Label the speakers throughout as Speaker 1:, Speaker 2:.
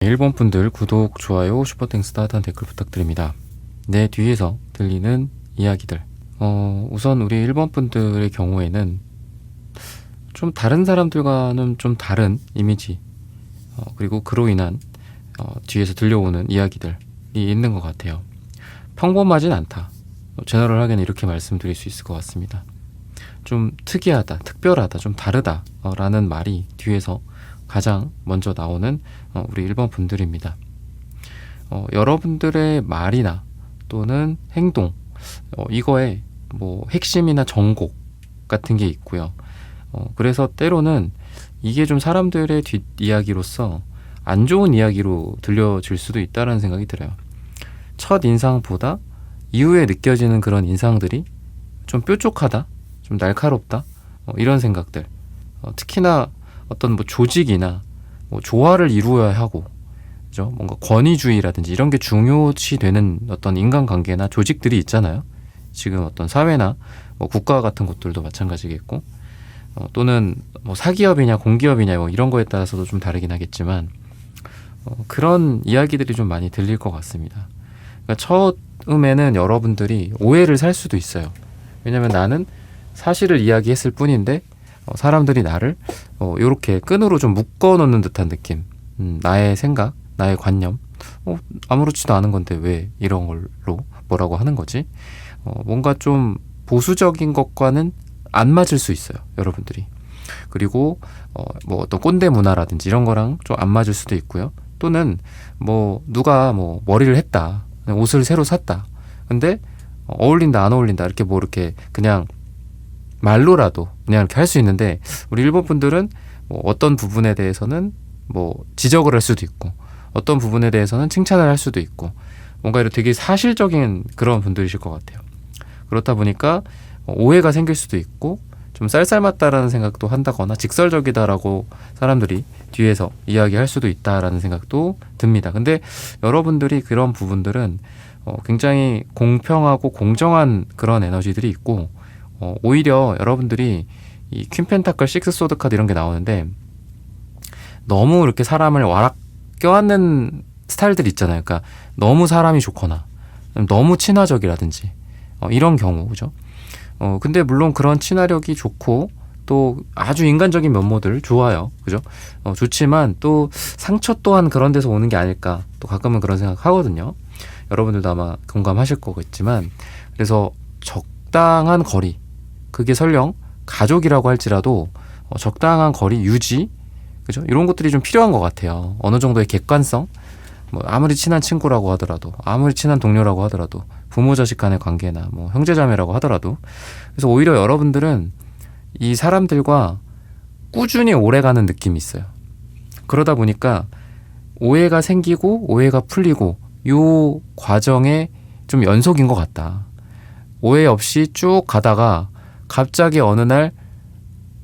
Speaker 1: 1번 분들 구독, 좋아요, 슈퍼땡스 따뜻한 댓글 부탁드립니다. 내 뒤에서 들리는 이야기들. 우선 우리 1번 분들의 경우에는 좀 다른 사람들과는 좀 다른 이미지, 그리고 그로 인한 뒤에서 들려오는 이야기들이 있는 것 같아요. 평범하진 않다. 제너럴하게는 이렇게 말씀드릴 수 있을 것 같습니다. 좀 특이하다, 특별하다, 좀 다르다 라는 말이 뒤에서 가장 먼저 나오는 우리 1번 분들입니다. 여러분들의 말이나 또는 행동, 이거에 뭐 핵심이나 정곡 같은 게 있고요. 그래서 때로는 이게 좀 사람들의 뒷이야기로서 안 좋은 이야기로 들려질 수도 있다는 생각이 들어요. 첫 인상보다 이후에 느껴지는 그런 인상들이 좀 뾰족하다, 좀 날카롭다, 이런 생각들. 특히나 어떤 뭐 조직이나 뭐 조화를 이루어야 하고, 그죠? 뭔가 권위주의라든지 이런 게 중요시 되는 어떤 인간관계나 조직들이 있잖아요. 지금 어떤 사회나 뭐 국가 같은 곳들도 마찬가지겠고, 또는 뭐 사기업이냐 공기업이냐 뭐 이런 거에 따라서도 좀 다르긴 하겠지만, 그런 이야기들이 좀 많이 들릴 것 같습니다. 그러니까 처음에는 여러분들이 오해를 살 수도 있어요. 왜냐면 나는 사실을 이야기했을 뿐인데 사람들이 나를 이렇게 끈으로 좀 묶어 놓는 듯한 느낌, 나의 생각, 나의 관념, 아무렇지도 않은 건데 왜 이런 걸로 뭐라고 하는 거지? 뭔가 좀 보수적인 것과는 안 맞을 수 있어요, 여러분들이. 그리고 뭐 어떤 꼰대 문화라든지 이런 거랑 좀 안 맞을 수도 있고요. 또는 뭐 누가 뭐 머리를 했다, 옷을 새로 샀다, 근데 어울린다 안 어울린다 이렇게 뭐 이렇게 그냥 말로라도 그냥 이렇게 할 수 있는데, 우리 일본 분들은 뭐 어떤 부분에 대해서는 뭐 지적을 할 수도 있고 어떤 부분에 대해서는 칭찬을 할 수도 있고, 뭔가 이렇게 되게 사실적인 그런 분들이실 것 같아요. 그렇다 보니까 오해가 생길 수도 있고 좀 쌀쌀맞다라는 생각도 한다거나 직설적이다라고 사람들이 뒤에서 이야기할 수도 있다라는 생각도 듭니다. 근데 여러분들이 그런 부분들은 굉장히 공평하고 공정한 그런 에너지들이 있고, 오히려 여러분들이 이 퀸펜타클, 식스소드 카드 이런 게 나오는데 너무 이렇게 사람을 와락 껴안는 스타일들이 있잖아요. 그러니까 너무 사람이 좋거나 너무 친화적이라든지 이런 경우, 그죠? 근데 물론 그런 친화력이 좋고 또 아주 인간적인 면모들 좋아요, 그죠? 좋지만 또 상처 또한 그런 데서 오는 게 아닐까, 또 가끔은 그런 생각 하거든요. 여러분들도 아마 공감하실 거겠지만, 그래서 적당한 거리, 그게 설령 가족이라고 할지라도 적당한 거리 유지, 그죠? 이런 것들이 좀 필요한 것 같아요. 어느 정도의 객관성, 뭐 아무리 친한 친구라고 하더라도, 아무리 친한 동료라고 하더라도, 부모 자식 간의 관계나 뭐 형제자매라고 하더라도. 그래서 오히려 여러분들은 이 사람들과 꾸준히 오래가는 느낌이 있어요. 그러다 보니까 오해가 생기고 오해가 풀리고 요 과정의 좀 연속인 것 같다. 오해 없이 쭉 가다가 갑자기 어느 날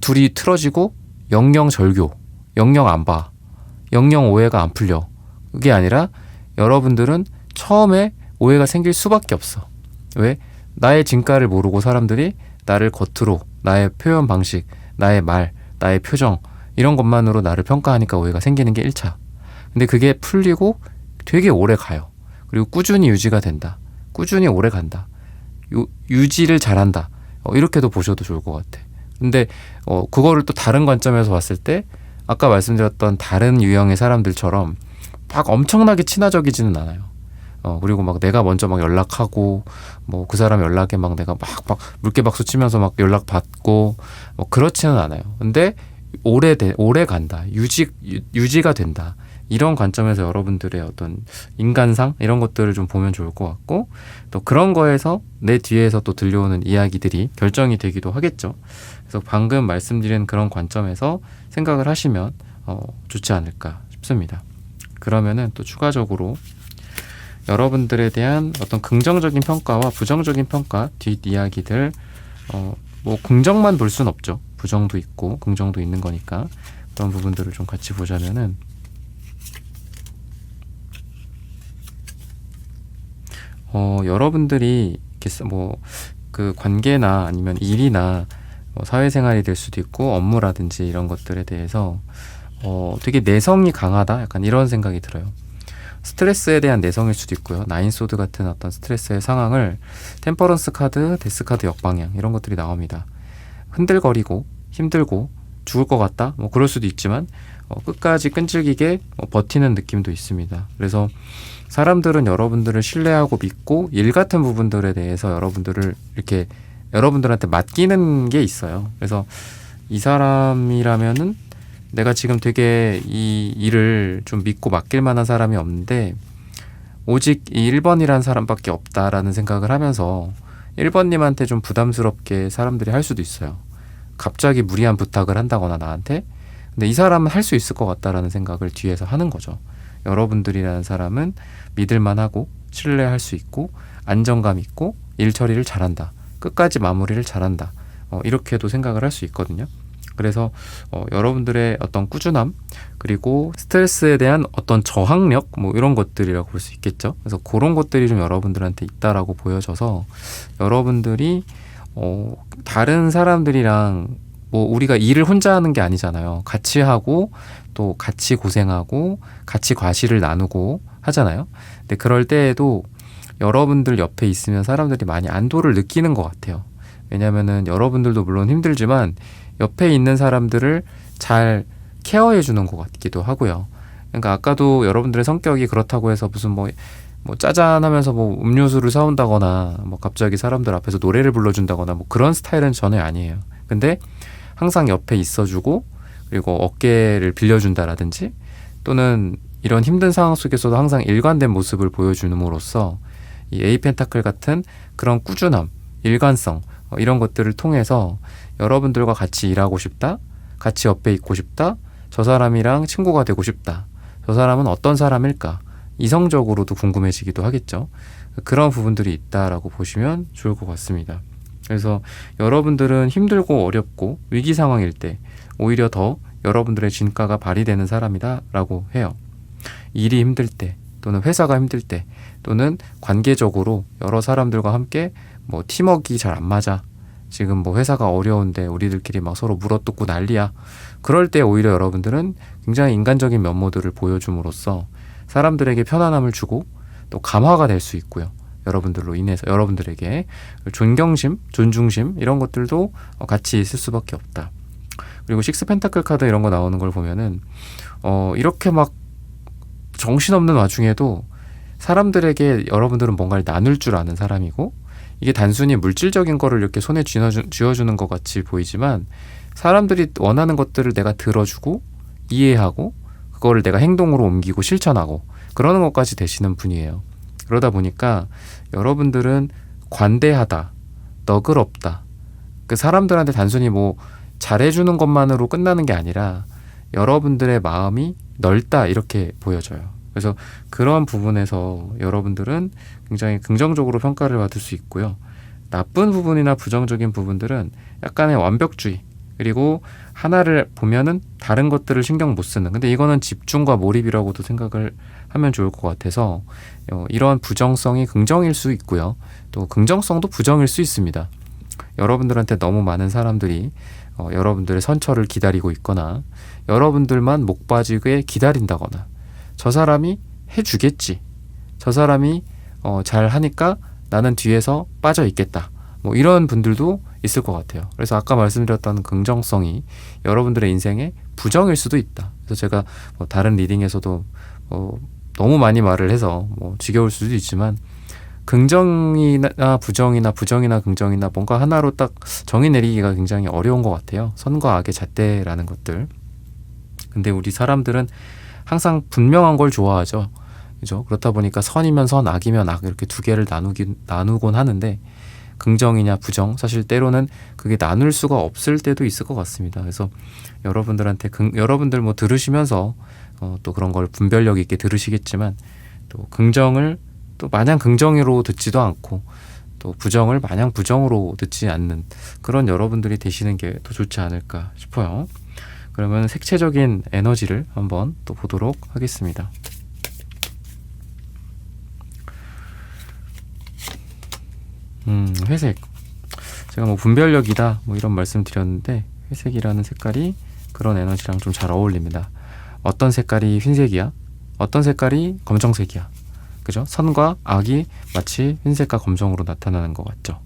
Speaker 1: 둘이 틀어지고 영영 절교, 영영 안 봐, 영영 오해가 안 풀려. 그게 아니라 여러분들은 처음에 오해가 생길 수밖에 없어. 왜? 나의 진가를 모르고 사람들이 나를 겉으로, 나의 표현 방식, 나의 말, 나의 표정 이런 것만으로 나를 평가하니까 오해가 생기는 게 1차. 근데 그게 풀리고 되게 오래 가요. 그리고 꾸준히 유지가 된다. 꾸준히 오래 간다. 유지를 잘한다. 이렇게도 보셔도 좋을 것 같아. 근데 그거를 또 다른 관점에서 봤을 때 아까 말씀드렸던 다른 유형의 사람들처럼 막 엄청나게 친화적이지는 않아요. 그리고 막 내가 먼저 막 연락하고 뭐 그 사람 연락에 막 내가 막 물개박수 치면서 막 연락 받고 뭐 그렇지는 않아요. 근데 오래 간다. 유지가 된다. 이런 관점에서 여러분들의 어떤 인간상 이런 것들을 좀 보면 좋을 것 같고, 또 그런 거에서 내 뒤에서 또 들려오는 이야기들이 결정이 되기도 하겠죠. 그래서 방금 말씀드린 그런 관점에서 생각을 하시면 좋지 않을까 싶습니다. 그러면은 또 추가적으로 여러분들에 대한 어떤 긍정적인 평가와 부정적인 평가, 뒷이야기들, 뭐 긍정만 볼 순 없죠. 부정도 있고 긍정도 있는 거니까 그런 부분들을 좀 같이 보자면은, 여러분들이 이렇게 뭐 그 관계나 아니면 일이나 사회생활이 될 수도 있고 업무라든지 이런 것들에 대해서 되게 내성이 강하다, 약간 이런 생각이 들어요. 스트레스에 대한 내성일 수도 있고요. 나인소드 같은 어떤 스트레스의 상황을 템퍼런스 카드, 데스 카드 역방향 이런 것들이 나옵니다. 흔들거리고 힘들고 죽을 것 같다, 뭐 그럴 수도 있지만 끝까지 끈질기게 버티는 느낌도 있습니다. 그래서 사람들은 여러분들을 신뢰하고 믿고 일 같은 부분들에 대해서 여러분들한테 맡기는 게 있어요. 그래서 이 사람이라면은 내가 지금 되게 이 일을 좀 믿고 맡길 만한 사람이 없는데 오직 이 1번이라는 사람밖에 없다라는 생각을 하면서 1번님한테 좀 부담스럽게 사람들이 할 수도 있어요. 갑자기 무리한 부탁을 한다거나 나한테. 근데 이 사람은 할 수 있을 것 같다라는 생각을 뒤에서 하는 거죠. 여러분들이라는 사람은 믿을만하고 신뢰할 수 있고 안정감 있고 일 처리를 잘한다. 끝까지 마무리를 잘한다. 이렇게도 생각을 할 수 있거든요. 그래서 여러분들의 어떤 꾸준함 그리고 스트레스에 대한 어떤 저항력 뭐 이런 것들이라고 볼 수 있겠죠. 그래서 그런 것들이 좀 여러분들한테 있다라고 보여져서 여러분들이 다른 사람들이랑 뭐 우리가 일을 혼자 하는 게 아니잖아요. 같이 하고 또 같이 고생하고 같이 과실을 나누고 하잖아요. 근데 그럴 때에도 여러분들 옆에 있으면 사람들이 많이 안도를 느끼는 것 같아요. 왜냐면은 여러분들도 물론 힘들지만 옆에 있는 사람들을 잘 케어해 주는 것 같기도 하고요. 그러니까 아까도 여러분들의 성격이 그렇다고 해서 무슨 뭐 짜잔하면서 뭐 음료수를 사온다거나 뭐 갑자기 사람들 앞에서 노래를 불러준다거나 뭐 그런 스타일은 전혀 아니에요. 근데 항상 옆에 있어주고 그리고 어깨를 빌려준다라든지 또는 이런 힘든 상황 속에서도 항상 일관된 모습을 보여줌으로써 이 에이 펜타클 같은 그런 꾸준함, 일관성 이런 것들을 통해서 여러분들과 같이 일하고 싶다, 같이 옆에 있고 싶다, 저 사람이랑 친구가 되고 싶다, 저 사람은 어떤 사람일까, 이성적으로도 궁금해지기도 하겠죠. 그런 부분들이 있다라고 보시면 좋을 것 같습니다. 그래서 여러분들은 힘들고 어렵고 위기 상황일 때 오히려 더 여러분들의 진가가 발휘되는 사람이다 라고 해요. 일이 힘들 때 또는 회사가 힘들 때 또는 관계적으로 여러 사람들과 함께 뭐 팀워크가 잘 안 맞아, 지금 뭐 회사가 어려운데 우리들끼리 막 서로 물어뜯고 난리야, 그럴 때 오히려 여러분들은 굉장히 인간적인 면모들을 보여줌으로써 사람들에게 편안함을 주고 또 감화가 될 수 있고요. 여러분들로 인해서 여러분들에게 존경심, 존중심 이런 것들도 같이 있을 수밖에 없다. 그리고 식스 펜타클 카드 이런 거 나오는 걸 보면은 이렇게 막 정신없는 와중에도 사람들에게 여러분들은 뭔가를 나눌 줄 아는 사람이고, 이게 단순히 물질적인 거를 이렇게 손에 쥐어주는 것 같이 보이지만 사람들이 원하는 것들을 내가 들어주고 이해하고 그거를 내가 행동으로 옮기고 실천하고 그러는 것까지 되시는 분이에요. 그러다 보니까 여러분들은 관대하다, 너그럽다, 그 사람들한테 단순히 뭐 잘해주는 것만으로 끝나는 게 아니라 여러분들의 마음이 넓다 이렇게 보여져요. 그래서 그런 부분에서 여러분들은 굉장히 긍정적으로 평가를 받을 수 있고요. 나쁜 부분이나 부정적인 부분들은 약간의 완벽주의, 그리고 하나를 보면은 다른 것들을 신경 못 쓰는, 근데 이거는 집중과 몰입이라고도 생각을 하면 좋을 것 같아서 이러한 부정성이 긍정일 수 있고요. 또 긍정성도 부정일 수 있습니다. 여러분들한테 너무 많은 사람들이 여러분들의 선처를 기다리고 있거나 여러분들만 목 빠지게 기다린다거나 저 사람이 해주겠지, 저 사람이 잘 하니까 나는 뒤에서 빠져 있겠다, 뭐 이런 분들도 있을 것 같아요. 그래서 아까 말씀드렸던 긍정성이 여러분들의 인생의 부정일 수도 있다. 그래서 제가 다른 리딩에서도 너무 많이 말을 해서 지겨울 수도 있지만 긍정이나 부정이나 부정이나 긍정이나 뭔가 하나로 딱 정의 내리기가 굉장히 어려운 것 같아요. 선과 악의 잣대라는 것들. 근데 우리 사람들은 항상 분명한 걸 좋아하죠. 그죠? 그렇다 보니까 선이면 선, 악이면 악 이렇게 두 개를 나누곤 하는데 긍정이냐 부정, 사실 때로는 그게 나눌 수가 없을 때도 있을 것 같습니다. 그래서 여러분들한테 여러분들 뭐 들으시면서 또 그런 걸 분별력 있게 들으시겠지만 또 긍정을 또 마냥 긍정으로 듣지도 않고 또 부정을 마냥 부정으로 듣지 않는 그런 여러분들이 되시는 게 더 좋지 않을까 싶어요. 그러면 색채적인 에너지를 한번 또 보도록 하겠습니다. 회색. 제가 뭐 분별력이다 뭐 이런 말씀 드렸는데 회색이라는 색깔이 그런 에너지랑 좀 잘 어울립니다. 어떤 색깔이 흰색이야? 어떤 색깔이 검정색이야? 그죠? 선과 악이 마치 흰색과 검정으로 나타나는 것 같죠.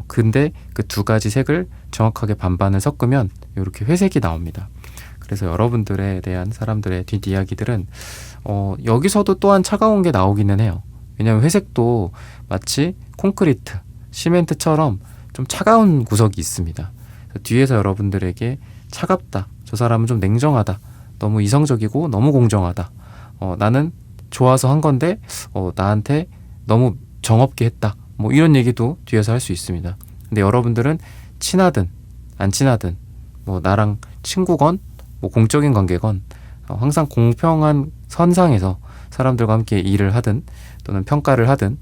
Speaker 1: 근데 그 두 가지 색을 정확하게 반반을 섞으면 이렇게 회색이 나옵니다. 그래서 여러분들에 대한 사람들의 뒷이야기들은 여기서도 또한 차가운 게 나오기는 해요. 왜냐하면 회색도 마치 콘크리트, 시멘트처럼 좀 차가운 구석이 있습니다. 뒤에서 여러분들에게 차갑다, 저 사람은 좀 냉정하다, 너무 이성적이고 너무 공정하다, 나는 좋아서 한 건데 나한테 너무 정없게 했다, 뭐 이런 얘기도 뒤에서 할 수 있습니다. 근데 여러분들은 친하든 안 친하든 뭐 나랑 친구건 뭐 공적인 관계건 항상 공평한 선상에서 사람들과 함께 일을 하든 또는 평가를 하든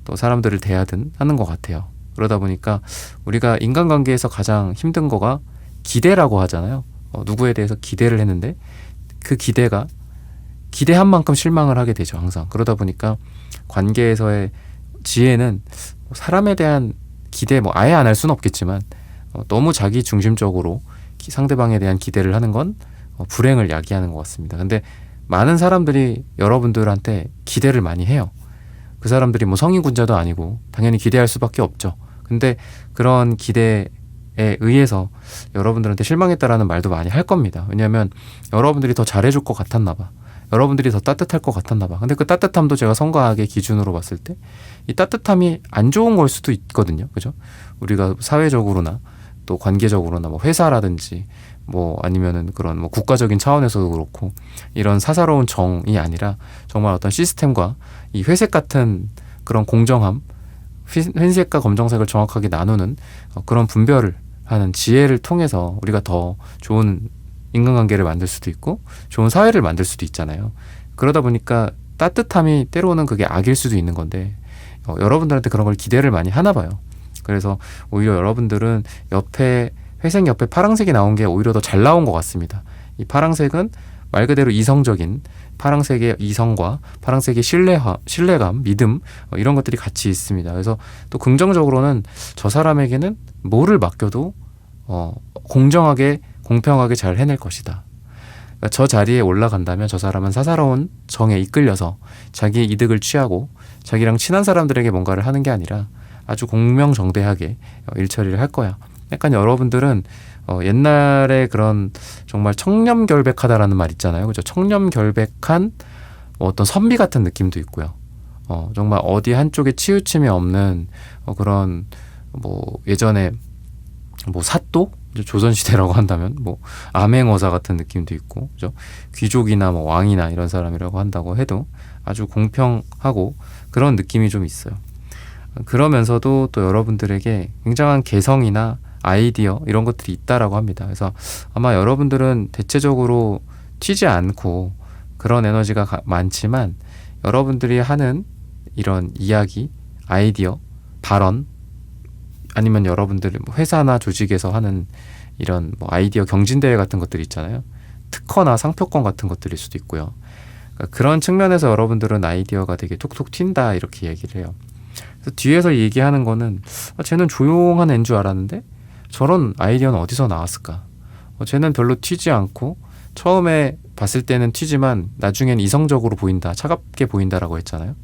Speaker 1: 또 사람들을 대하든 하는 것 같아요. 그러다 보니까 우리가 인간관계에서 가장 힘든 거가 기대라고 하잖아요. 누구에 대해서 기대를 했는데 그 기대가 기대한 만큼 실망을 하게 되죠, 항상. 그러다 보니까 관계에서의 지혜는 사람에 대한 기대, 뭐 아예 안 할 수는 없겠지만 너무 자기 중심적으로 상대방에 대한 기대를 하는 건 불행을 야기하는 것 같습니다. 근데 많은 사람들이 여러분들한테 기대를 많이 해요. 그 사람들이 뭐 성인군자도 아니고 당연히 기대할 수밖에 없죠. 근데 그런 기대에 의해서 여러분들한테 실망했다라는 말도 많이 할 겁니다. 왜냐하면 여러분들이 더 잘해줄 것 같았나 봐. 여러분들이 더 따뜻할 것 같았나 봐. 근데 그 따뜻함도 제가 성과학의 기준으로 봤을 때 이 따뜻함이 안 좋은 걸 수도 있거든요. 그죠? 우리가 사회적으로나 또 관계적으로나 뭐 회사라든지 뭐 아니면은 그런 뭐 국가적인 차원에서도 그렇고 이런 사사로운 정이 아니라 정말 어떤 시스템과 이 회색 같은 그런 공정함, 흰색과 검정색을 정확하게 나누는 그런 분별을 하는 지혜를 통해서 우리가 더 좋은 인간관계를 만들 수도 있고 좋은 사회를 만들 수도 있잖아요. 그러다 보니까 따뜻함이 때로는 그게 악일 수도 있는 건데 여러분들한테 그런 걸 기대를 많이 하나 봐요. 그래서 오히려 여러분들은 옆에 회색 옆에 파란색이 나온 게 오히려 더 잘 나온 것 같습니다. 이 파란색은 말 그대로 이성적인 파란색의 이성과 파란색의 신뢰감, 믿음 이런 것들이 같이 있습니다. 그래서 또 긍정적으로는 저 사람에게는 뭐를 맡겨도 공정하게 공평하게 잘 해낼 것이다. 그러니까 저 자리에 올라간다면 저 사람은 사사로운 정에 이끌려서 자기의 이득을 취하고 자기랑 친한 사람들에게 뭔가를 하는 게 아니라 아주 공명정대하게 일 처리를 할 거야. 약간 여러분들은 옛날에 그런 정말 청렴결백하다라는 말 있잖아요. 그죠? 청렴결백한 어떤 선비 같은 느낌도 있고요. 정말 어디 한쪽에 치우침이 없는 그런 뭐 예전에 뭐 사또? 조선시대라고 한다면 뭐 암행어사 같은 느낌도 있고, 그죠? 귀족이나 뭐 왕이나 이런 사람이라고 한다고 해도 아주 공평하고 그런 느낌이 좀 있어요. 그러면서도 또 여러분들에게 굉장한 개성이나 아이디어 이런 것들이 있다라고 합니다. 그래서 아마 여러분들은 대체적으로 튀지 않고 그런 에너지가 많지만 여러분들이 하는 이런 이야기, 아이디어, 발언 아니면 여러분들 회사나 조직에서 하는 이런 뭐 아이디어 경진대회 같은 것들 있잖아요. 특허나 상표권 같은 것들일 수도 있고요. 그러니까 그런 측면에서 여러분들은 아이디어가 되게 톡톡 튄다 이렇게 얘기를 해요. 그래서 뒤에서 얘기하는 거는 쟤는 조용한 애인 줄 알았는데 저런 아이디어는 어디서 나왔을까? 쟤는 별로 튀지 않고 처음에 봤을 때는 튀지만 나중엔 이성적으로 보인다, 차갑게 보인다라고 했잖아요.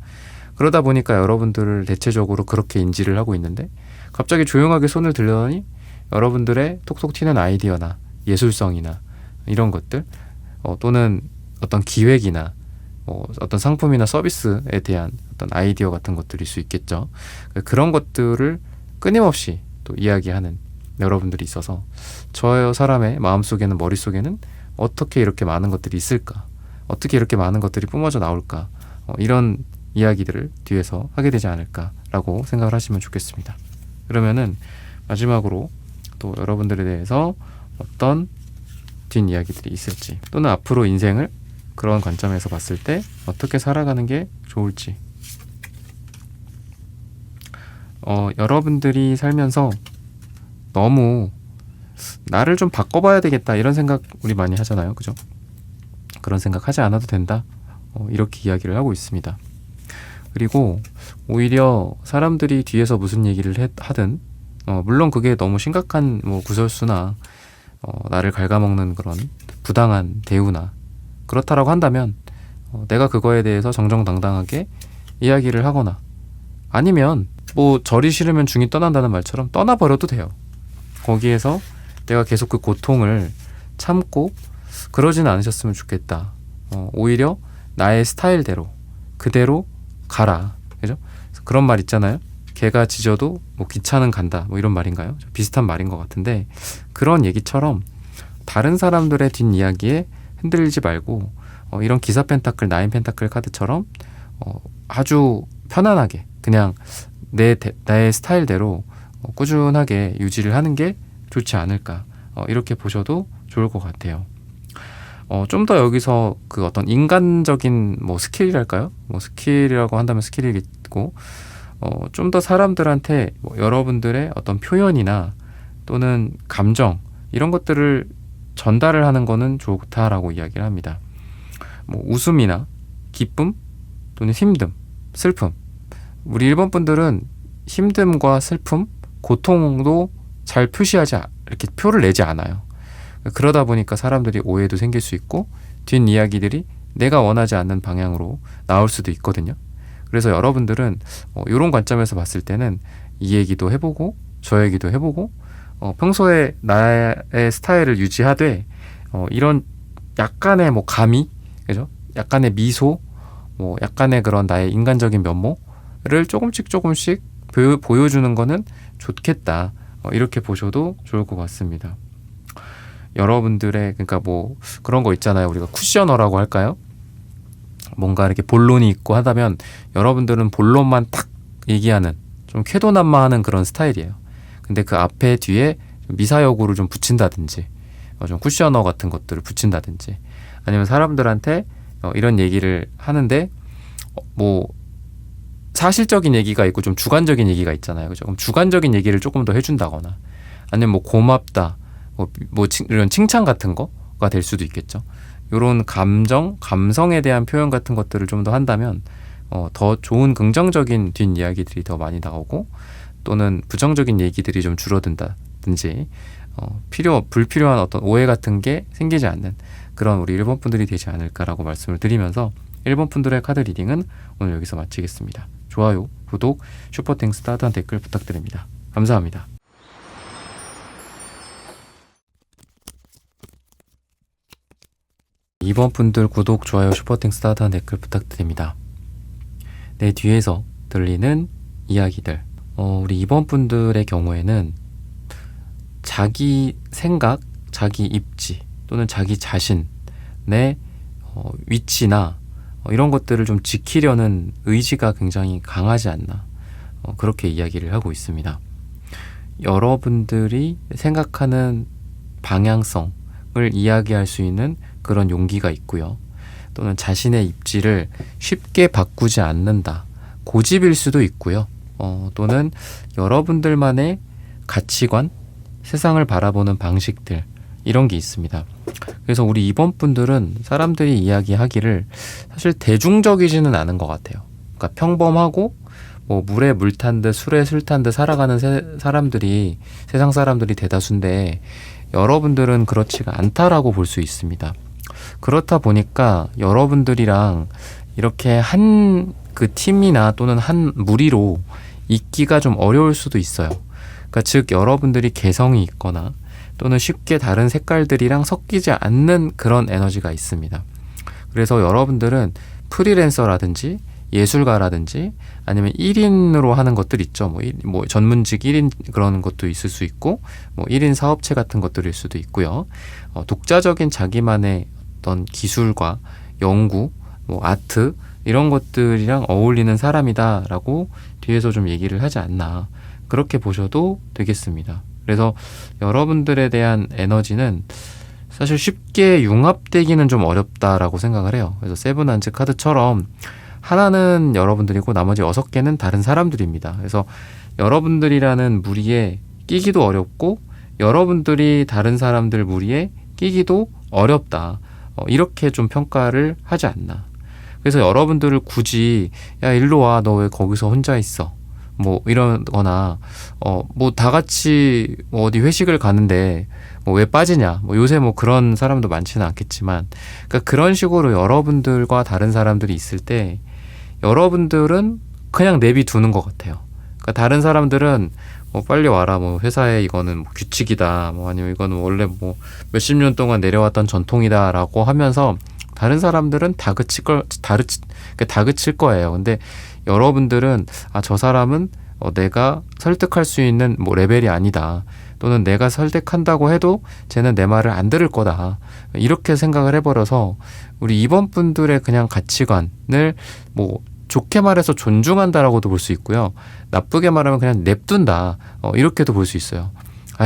Speaker 1: 그러다 보니까 여러분들을 대체적으로 그렇게 인지를 하고 있는데 갑자기 조용하게 손을 들더니 여러분들의 톡톡 튀는 아이디어나 예술성이나 이런 것들 또는 어떤 기획이나 어떤 상품이나 서비스에 대한 어떤 아이디어 같은 것들일 수 있겠죠. 그런 것들을 끊임없이 또 이야기하는 여러분들이 있어서 저 사람의 마음속에는 머릿속에는 어떻게 이렇게 많은 것들이 있을까? 어떻게 이렇게 많은 것들이 뿜어져 나올까? 이런 이야기들을 뒤에서 하게 되지 않을까라고 생각을 하시면 좋겠습니다. 그러면은 마지막으로 또 여러분들에 대해서 어떤 뒷이야기들이 있을지 또는 앞으로 인생을 그런 관점에서 봤을 때 어떻게 살아가는 게 좋을지 여러분들이 살면서 너무 나를 좀 바꿔봐야 되겠다 이런 생각 우리 많이 하잖아요. 그죠? 그런 생각 하지 않아도 된다. 이렇게 이야기를 하고 있습니다. 그리고 오히려 사람들이 뒤에서 무슨 얘기를 하든 물론 그게 너무 심각한 뭐 구설수나 나를 갉아먹는 그런 부당한 대우나 그렇다라고 한다면 내가 그거에 대해서 정정당당하게 이야기를 하거나 아니면 뭐 절이 싫으면 중이 떠난다는 말처럼 떠나버려도 돼요. 거기에서 내가 계속 그 고통을 참고 그러진 않으셨으면 좋겠다. 오히려 나의 스타일대로 그대로 가라. 그죠? 그런 말 있잖아요. 개가 짖어도 뭐 기차는 간다. 뭐 이런 말인가요? 비슷한 말인 것 같은데 그런 얘기처럼 다른 사람들의 뒷이야기에 흔들리지 말고 이런 기사 펜타클, 나인 펜타클 카드처럼 아주 편안하게 그냥 나의 스타일대로 꾸준하게 유지를 하는 게 좋지 않을까 이렇게 보셔도 좋을 것 같아요. 좀 더 여기서 그 어떤 인간적인 뭐 스킬이랄까요? 뭐 스킬이라고 한다면 스킬이겠고 좀 더 사람들한테 뭐 여러분들의 어떤 표현이나 또는 감정 이런 것들을 전달을 하는 거는 좋다라고 이야기를 합니다. 뭐 웃음이나 기쁨 또는 힘듦, 슬픔. 우리 일본 분들은 힘듦과 슬픔, 고통도 잘 이렇게 표를 내지 않아요. 그러다 보니까 사람들이 오해도 생길 수 있고 뒷이야기들이 내가 원하지 않는 방향으로 나올 수도 있거든요. 그래서 여러분들은 이런 관점에서 봤을 때는 이 얘기도 해보고 저 얘기도 해보고 평소에 나의 스타일을 유지하되 이런 약간의 뭐 가미, 그죠? 약간의 미소, 뭐 약간의 그런 나의 인간적인 면모를 조금씩 보여주는 거는 좋겠다. 이렇게 보셔도 좋을 것 같습니다. 여러분들의 그러니까 뭐 그런 거 있잖아요. 우리가 쿠셔너라고 할까요? 뭔가 이렇게 본론이 있고 하다면 여러분들은 본론만 딱 얘기하는 좀 쾌도난마하는 그런 스타일이에요. 근데 그 앞에 뒤에 미사여구를 좀 붙인다든지 좀 쿠셔너 같은 것들을 붙인다든지 아니면 사람들한테 이런 얘기를 하는데 뭐 사실적인 얘기가 있고 좀 주관적인 얘기가 있잖아요. 그죠? 그럼 주관적인 얘기를 조금 더 해준다거나 아니면 뭐 고맙다 이런 칭찬 같은 거가 될 수도 있겠죠. 이런 감성에 대한 표현 같은 것들을 좀 더 한다면 더 좋은 긍정적인 뒷이야기들이 더 많이 나오고 또는 부정적인 얘기들이 좀 줄어든다든지 불필요한 어떤 오해 같은 게 생기지 않는 그런 우리 일본 분들이 되지 않을까라고 말씀을 드리면서 일본 분들의 카드 리딩은 오늘 여기서 마치겠습니다. 좋아요, 구독, 슈퍼땡스 따뜻한 댓글 부탁드립니다. 감사합니다. 이번 분들 구독, 좋아요, 슈퍼땡스 따뜻한 댓글 부탁드립니다. 내 뒤에서 들리는 이야기들. 우리 이번 분들의 경우에는 자기 생각, 자기 입지 또는 자기 자신의 위치나 이런 것들을 좀 지키려는 의지가 굉장히 강하지 않나 그렇게 이야기를 하고 있습니다. 여러분들이 생각하는 방향성을 이야기할 수 있는 그런 용기가 있고요. 또는 자신의 입지를 쉽게 바꾸지 않는다. 고집일 수도 있고요. 또는 여러분들만의 가치관, 세상을 바라보는 방식들 이런 게 있습니다. 그래서 우리 이번 분들은 사람들이 이야기하기를 사실 대중적이지는 않은 것 같아요. 그러니까 평범하고 뭐 물에 물 탄 듯 술에 술 탄 듯 살아가는 세상 사람들이 대다수인데 여러분들은 그렇지가 않다라고 볼 수 있습니다. 그렇다 보니까 여러분들이랑 이렇게 한 그 팀이나 또는 한 무리로 있기가 좀 어려울 수도 있어요. 그러니까 즉 여러분들이 개성이 있거나 또는 쉽게 다른 색깔들이랑 섞이지 않는 그런 에너지가 있습니다. 그래서 여러분들은 프리랜서라든지 예술가라든지 아니면 1인으로 하는 것들 있죠. 뭐 전문직 1인 그런 것도 있을 수 있고 뭐 1인 사업체 같은 것들일 수도 있고요. 독자적인 자기만의 어떤 기술과 연구, 뭐 아트 이런 것들이랑 어울리는 사람이다라고 뒤에서 좀 얘기를 하지 않나 그렇게 보셔도 되겠습니다. 그래서 여러분들에 대한 에너지는 사실 쉽게 융합되기는 좀 어렵다라고 생각을 해요. 그래서 세븐한즈 카드처럼 하나는 여러분들이고 나머지 6개는 다른 사람들입니다. 그래서 여러분들이라는 무리에 끼기도 어렵고 여러분들이 다른 사람들 무리에 끼기도 어렵다. 이렇게 좀 평가를 하지 않나. 그래서 여러분들을 굳이 야 일로 와, 너 왜 거기서 혼자 있어? 뭐 이러거나 뭐 다 같이 뭐 어디 회식을 가는데 뭐 왜 빠지냐, 뭐 요새 뭐 그런 사람도 많지는 않겠지만, 그러니까 그런 식으로 여러분들과 다른 사람들이 있을 때 여러분들은 그냥 내비두는 것 같아요. 그러니까 다른 사람들은 뭐 빨리 와라, 뭐 회사에 이거는 뭐 규칙이다, 뭐 아니면 이거는 원래 뭐 몇십 년 동안 내려왔던 전통이다라고 하면서 다른 사람들은 다그칠 거예요. 근데 여러분들은 저 사람은 내가 설득할 수 있는 뭐 레벨이 아니다, 또는 내가 설득한다고 해도 쟤는 내 말을 안 들을 거다, 이렇게 생각을 해버려서 우리 이번 분들의 그냥 가치관을 뭐 좋게 말해서 존중한다라고도 볼 수 있고요, 나쁘게 말하면 그냥 냅둔다, 이렇게도 볼 수 있어요.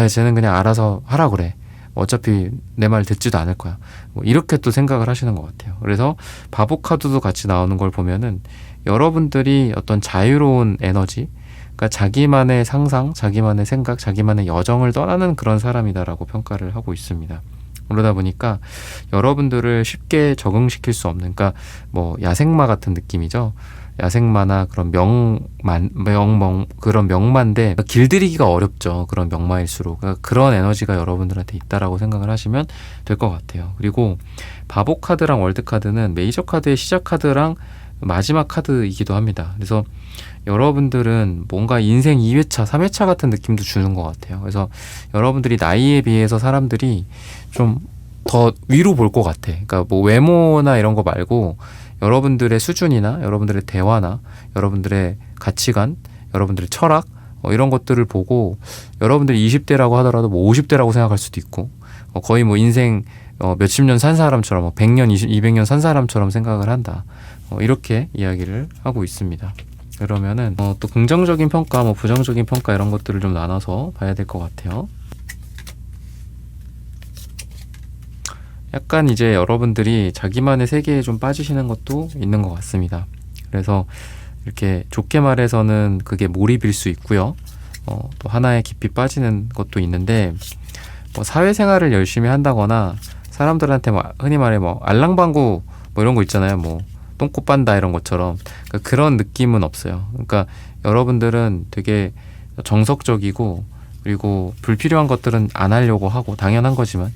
Speaker 1: 쟤는 그냥 알아서 하라 그래, 어차피 내 말 듣지도 않을 거야, 뭐 이렇게 또 생각을 하시는 것 같아요. 그래서 바보 카드도 같이 나오는 걸 보면은 여러분들이 어떤 자유로운 에너지, 그러니까 자기만의 상상, 자기만의 생각, 자기만의 여정을 떠나는 그런 사람이다라고 평가를 하고 있습니다. 그러다 보니까 여러분들을 쉽게 적응시킬 수 없는, 그러니까 뭐 야생마 같은 느낌이죠. 야생마나 그런 그런 명마인데 길들이기가 어렵죠. 그런 명마일수록. 그러니까 그런 에너지가 여러분들한테 있다라고 생각을 하시면 될 것 같아요. 그리고 바보 카드랑 월드 카드는 메이저 카드의 시작 카드랑 마지막 카드이기도 합니다. 그래서 여러분들은 뭔가 인생 2회차, 3회차 같은 느낌도 주는 것 같아요. 그래서 여러분들이 나이에 비해서 사람들이 좀 더 위로 볼 것 같아. 그러니까 뭐 외모나 이런 거 말고 여러분들의 수준이나 여러분들의 대화나 여러분들의 가치관, 여러분들의 철학, 이런 것들을 보고 여러분들이 20대라고 하더라도 뭐 50대라고 생각할 수도 있고, 거의 뭐 인생 몇십 년 산 사람처럼, 100년, 200년 산 사람처럼 생각을 한다. 이렇게 이야기를 하고 있습니다. 그러면은 또 긍정적인 평가, 뭐 부정적인 평가 이런 것들을 좀 나눠서 봐야 될 것 같아요. 약간 이제 여러분들이 자기만의 세계에 좀 빠지시는 것도 있는 것 같습니다. 그래서 이렇게 좋게 말해서는 그게 몰입일 수 있고요. 또 하나에 깊이 빠지는 것도 있는데, 뭐 사회생활을 열심히 한다거나 사람들한테 뭐 흔히 말해 뭐 알랑방구 뭐 이런 거 있잖아요. 뭐 똥꼬 빤다 이런 것처럼, 그러니까 그런 느낌은 없어요. 그러니까 여러분들은 되게 정석적이고, 그리고 불필요한 것들은 안 하려고 하고 당연한 거지만,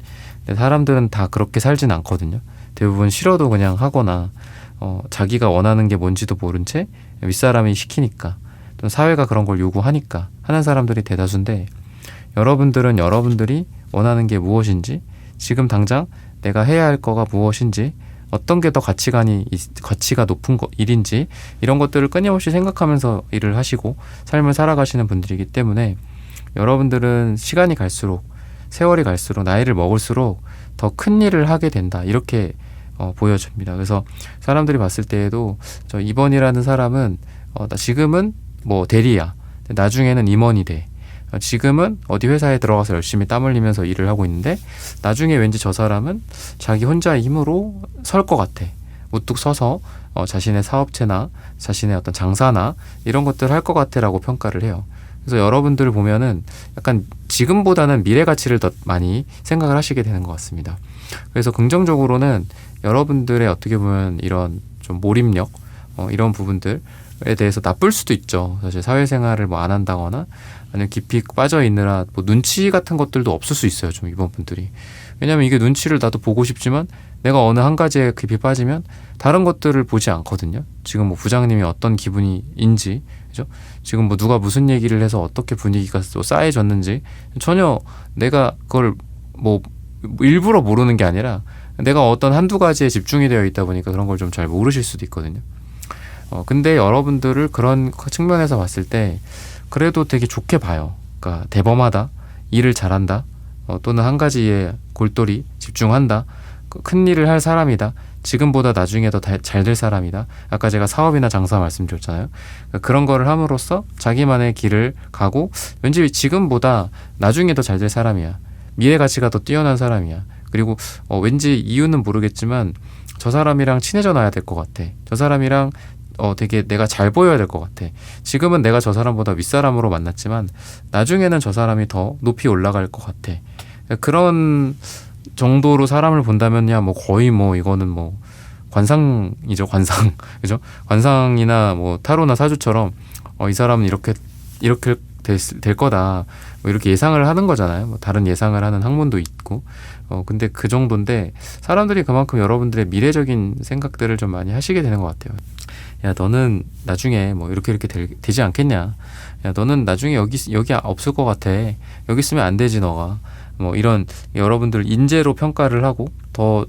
Speaker 1: 사람들은 다 그렇게 살진 않거든요. 대부분 싫어도 그냥 하거나 자기가 원하는 게 뭔지도 모른 채 윗사람이 시키니까, 또 사회가 그런 걸 요구하니까 하는 사람들이 대다수인데, 여러분들은 여러분들이 원하는 게 무엇인지, 지금 당장 내가 해야 할 거가 무엇인지, 어떤 게 더 가치가 높은 일인지, 이런 것들을 끊임없이 생각하면서 일을 하시고 삶을 살아가시는 분들이기 때문에, 여러분들은 시간이 갈수록, 세월이 갈수록, 나이를 먹을수록 더 큰 일을 하게 된다, 이렇게 보여집니다. 그래서 사람들이 봤을 때에도 저 이번이라는 사람은 지금은 뭐 대리야, 나중에는 임원이 돼, 지금은 어디 회사에 들어가서 열심히 땀 흘리면서 일을 하고 있는데, 나중에 왠지 저 사람은 자기 혼자의 힘으로 설 것 같아. 우뚝 서서 자신의 사업체나 자신의 어떤 장사나 이런 것들을 할 것 같아 라고 평가를 해요. 그래서 여러분들을 보면은 약간 지금보다는 미래 가치를 더 많이 생각을 하시게 되는 것 같습니다. 그래서 긍정적으로는 여러분들의 어떻게 보면 이런 좀 몰입력, 이런 부분들에 대해서 나쁠 수도 있죠. 사실 사회생활을 뭐 안 한다거나 아니면 깊이 빠져 있느라 뭐 눈치 같은 것들도 없을 수 있어요. 좀 이번 분들이. 왜냐면 이게 눈치를 나도 보고 싶지만 내가 어느 한 가지에 깊이 빠지면 다른 것들을 보지 않거든요. 지금 뭐 부장님이 어떤 기분인지, 그죠? 지금 뭐 누가 무슨 얘기를 해서 어떻게 분위기가 또 싸해졌는지 전혀 내가 그걸 뭐 일부러 모르는 게 아니라 내가 어떤 한두 가지에 집중이 되어 있다 보니까 그런 걸 좀 잘 모르실 수도 있거든요. 근데 여러분들을 그런 측면에서 봤을 때 그래도 되게 좋게 봐요. 그러니까 대범하다, 일을 잘한다, 또는 한 가지에 골똘히 집중한다, 큰 일을 할 사람이다, 지금보다 나중에 더 잘 될 사람이다. 아까 제가 사업이나 장사 말씀드렸잖아요. 그러니까 그런 거를 함으로써 자기만의 길을 가고, 왠지 지금보다 나중에 더 잘 될 사람이야, 미래 가치가 더 뛰어난 사람이야. 그리고 왠지 이유는 모르겠지만 저 사람이랑 친해져 놔야 될 것 같아. 저 사람이랑 되게 내가 잘 보여야 될 것 같아. 지금은 내가 저 사람보다 윗사람으로 만났지만 나중에는 저 사람이 더 높이 올라갈 것 같아. 그런 정도로 사람을 본다면야 뭐 거의 뭐 이거는 뭐 관상이죠, 관상. 그죠? 관상이나 뭐 타로나 사주처럼 이 사람은 이렇게 될 거다. 뭐 이렇게 예상을 하는 거잖아요. 뭐 다른 예상을 하는 학문도 있고. 근데 그 정도인데 사람들이 그만큼 여러분들의 미래적인 생각들을 좀 많이 하시게 되는 것 같아요. 야, 너는 나중에 뭐 이렇게 되지 않겠냐? 야, 너는 나중에 여기 없을 것 같아. 여기 있으면 안 되지, 너가. 뭐 이런 여러분들 인재로 평가를 하고 더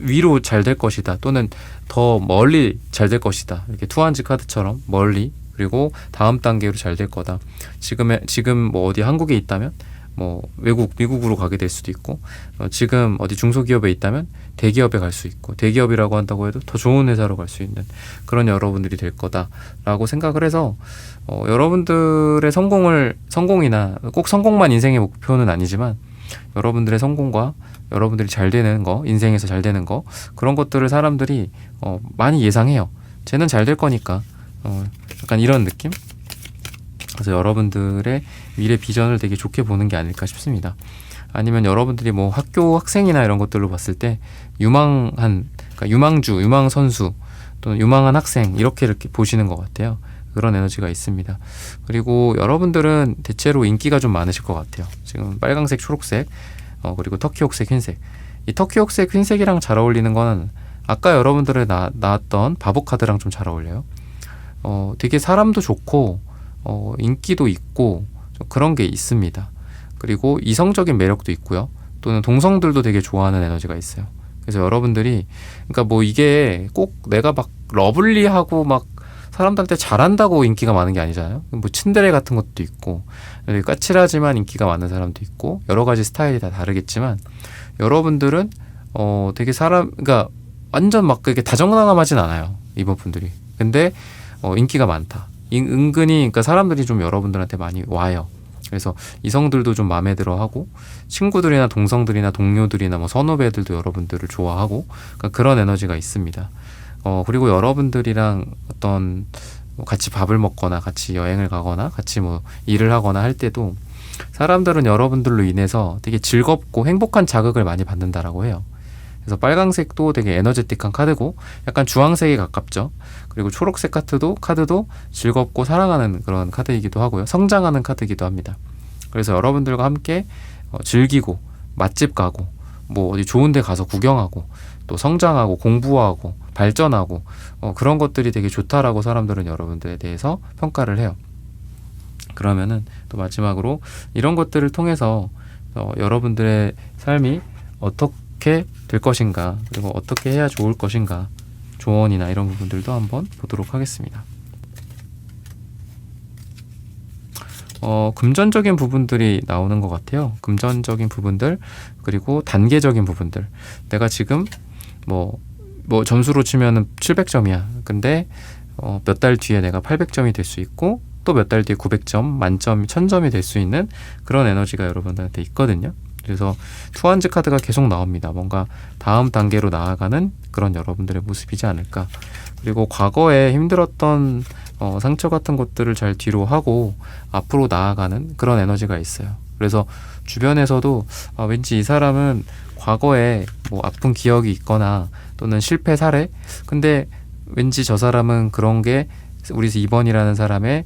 Speaker 1: 위로 잘 될 것이다. 또는 더 멀리 잘 될 것이다. 이렇게 투한지 카드처럼 멀리 그리고 다음 단계로 잘 될 거다. 지금 뭐 어디 한국에 있다면 뭐 미국으로 가게 될 수도 있고 지금 어디 중소기업에 있다면 대기업에 갈 수 있고 대기업이라고 한다고 해도 더 좋은 회사로 갈 수 있는 그런 여러분들이 될 거다라고 생각을 해서 여러분들의 성공이나 꼭 성공만 인생의 목표는 아니지만 여러분들의 성공과 여러분들이 잘 되는 거, 인생에서 잘 되는 거 그런 것들을 사람들이 많이 예상해요. 쟤는 잘 될 거니까 약간 이런 느낌? 그래서 여러분들의 미래 비전을 되게 좋게 보는 게 아닐까 싶습니다. 아니면 여러분들이 뭐 학교 학생이나 이런 것들로 봤을 때 그러니까 유망 선수 또는 유망한 학생 이렇게 보시는 것 같아요. 그런 에너지가 있습니다. 그리고 여러분들은 대체로 인기가 좀 많으실 것 같아요. 지금 빨강색, 초록색, 그리고 터키옥색, 흰색. 이 터키옥색, 흰색이랑 잘 어울리는 거는 아까 여러분들의 나왔던 바보 카드랑 좀 잘 어울려요. 되게 사람도 좋고 인기도 있고 그런 게 있습니다. 그리고 이성적인 매력도 있고요. 또는 동성들도 되게 좋아하는 에너지가 있어요. 그래서 여러분들이 그러니까 뭐 이게 꼭 내가 막 러블리하고 막 사람들한테 잘한다고 인기가 많은 게 아니잖아요. 뭐 츤데레 같은 것도 있고 까칠하지만 인기가 많은 사람도 있고 여러 가지 스타일이 다 다르겠지만 여러분들은 되게 그러니까 완전 막 그게 다정다감하진 않아요. 이번 분들이. 근데 인기가 많다. 은근히 그러니까 사람들이 좀 여러분들한테 많이 와요. 그래서 이성들도 좀 마음에 들어하고 친구들이나 동성들이나 동료들이나 뭐 선후배들도 여러분들을 좋아하고 그러니까 그런 에너지가 있습니다. 그리고 여러분들이랑 어떤 같이 밥을 먹거나 같이 여행을 가거나 같이 뭐 일을 하거나 할 때도 사람들은 여러분들로 인해서 되게 즐겁고 행복한 자극을 많이 받는다라고 해요. 그래서 빨강색도 되게 에너제틱한 카드고 약간 주황색에 가깝죠. 그리고 초록색 카드도 즐겁고 사랑하는 그런 카드이기도 하고요. 성장하는 카드이기도 합니다. 그래서 여러분들과 함께 즐기고 맛집 가고 뭐 어디 좋은 데 가서 구경하고 또 성장하고 공부하고 발전하고 그런 것들이 되게 좋다라고 사람들은 여러분들에 대해서 평가를 해요. 그러면은 또 마지막으로 이런 것들을 통해서 여러분들의 삶이 어떻게 될 것인가 그리고 어떻게 해야 좋을 것인가 조언이나 이런 부분들도 한번 보도록 하겠습니다. 금전적인 부분들이 나오는 것 같아요. 금전적인 부분들 그리고 단계적인 부분들. 내가 지금 뭐 점수로 치면은 700점이야. 근데 몇 달 뒤에 내가 800점이 될 수 있고 또 몇 달 뒤에 900점, 만점, 1000점이 될 수 있는 그런 에너지가 여러분들한테 있거든요. 그래서 투한지 카드가 계속 나옵니다. 뭔가 다음 단계로 나아가는 그런 여러분들의 모습이지 않을까. 그리고 과거에 힘들었던 상처 같은 것들을 잘 뒤로 하고 앞으로 나아가는 그런 에너지가 있어요. 그래서 주변에서도 왠지 이 사람은 과거에 뭐 아픈 기억이 있거나 또는 실패 사례 근데 왠지 저 사람은 그런 게 우리 2번이라는 사람의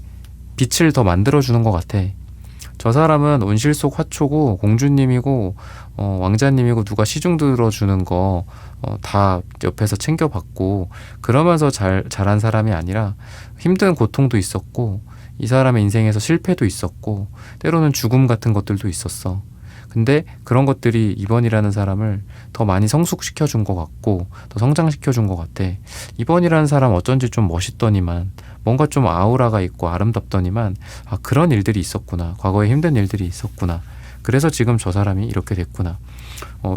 Speaker 1: 빛을 더 만들어주는 것 같아. 저 사람은 온실 속 화초고 공주님이고 왕자님이고 누가 시중 들어주는 거 다 옆에서 챙겨받고 그러면서 잘한 사람이 아니라 힘든 고통도 있었고 이 사람의 인생에서 실패도 있었고 때로는 죽음 같은 것들도 있었어. 근데 그런 것들이 2번이라는 사람을 더 많이 성숙시켜준 것 같고 더 성장시켜준 것 같아. 2번이라는 사람 어쩐지 좀 멋있더니만 뭔가 좀 아우라가 있고 아름답더니만 그런 일들이 있었구나. 과거에 힘든 일들이 있었구나. 그래서 지금 저 사람이 이렇게 됐구나.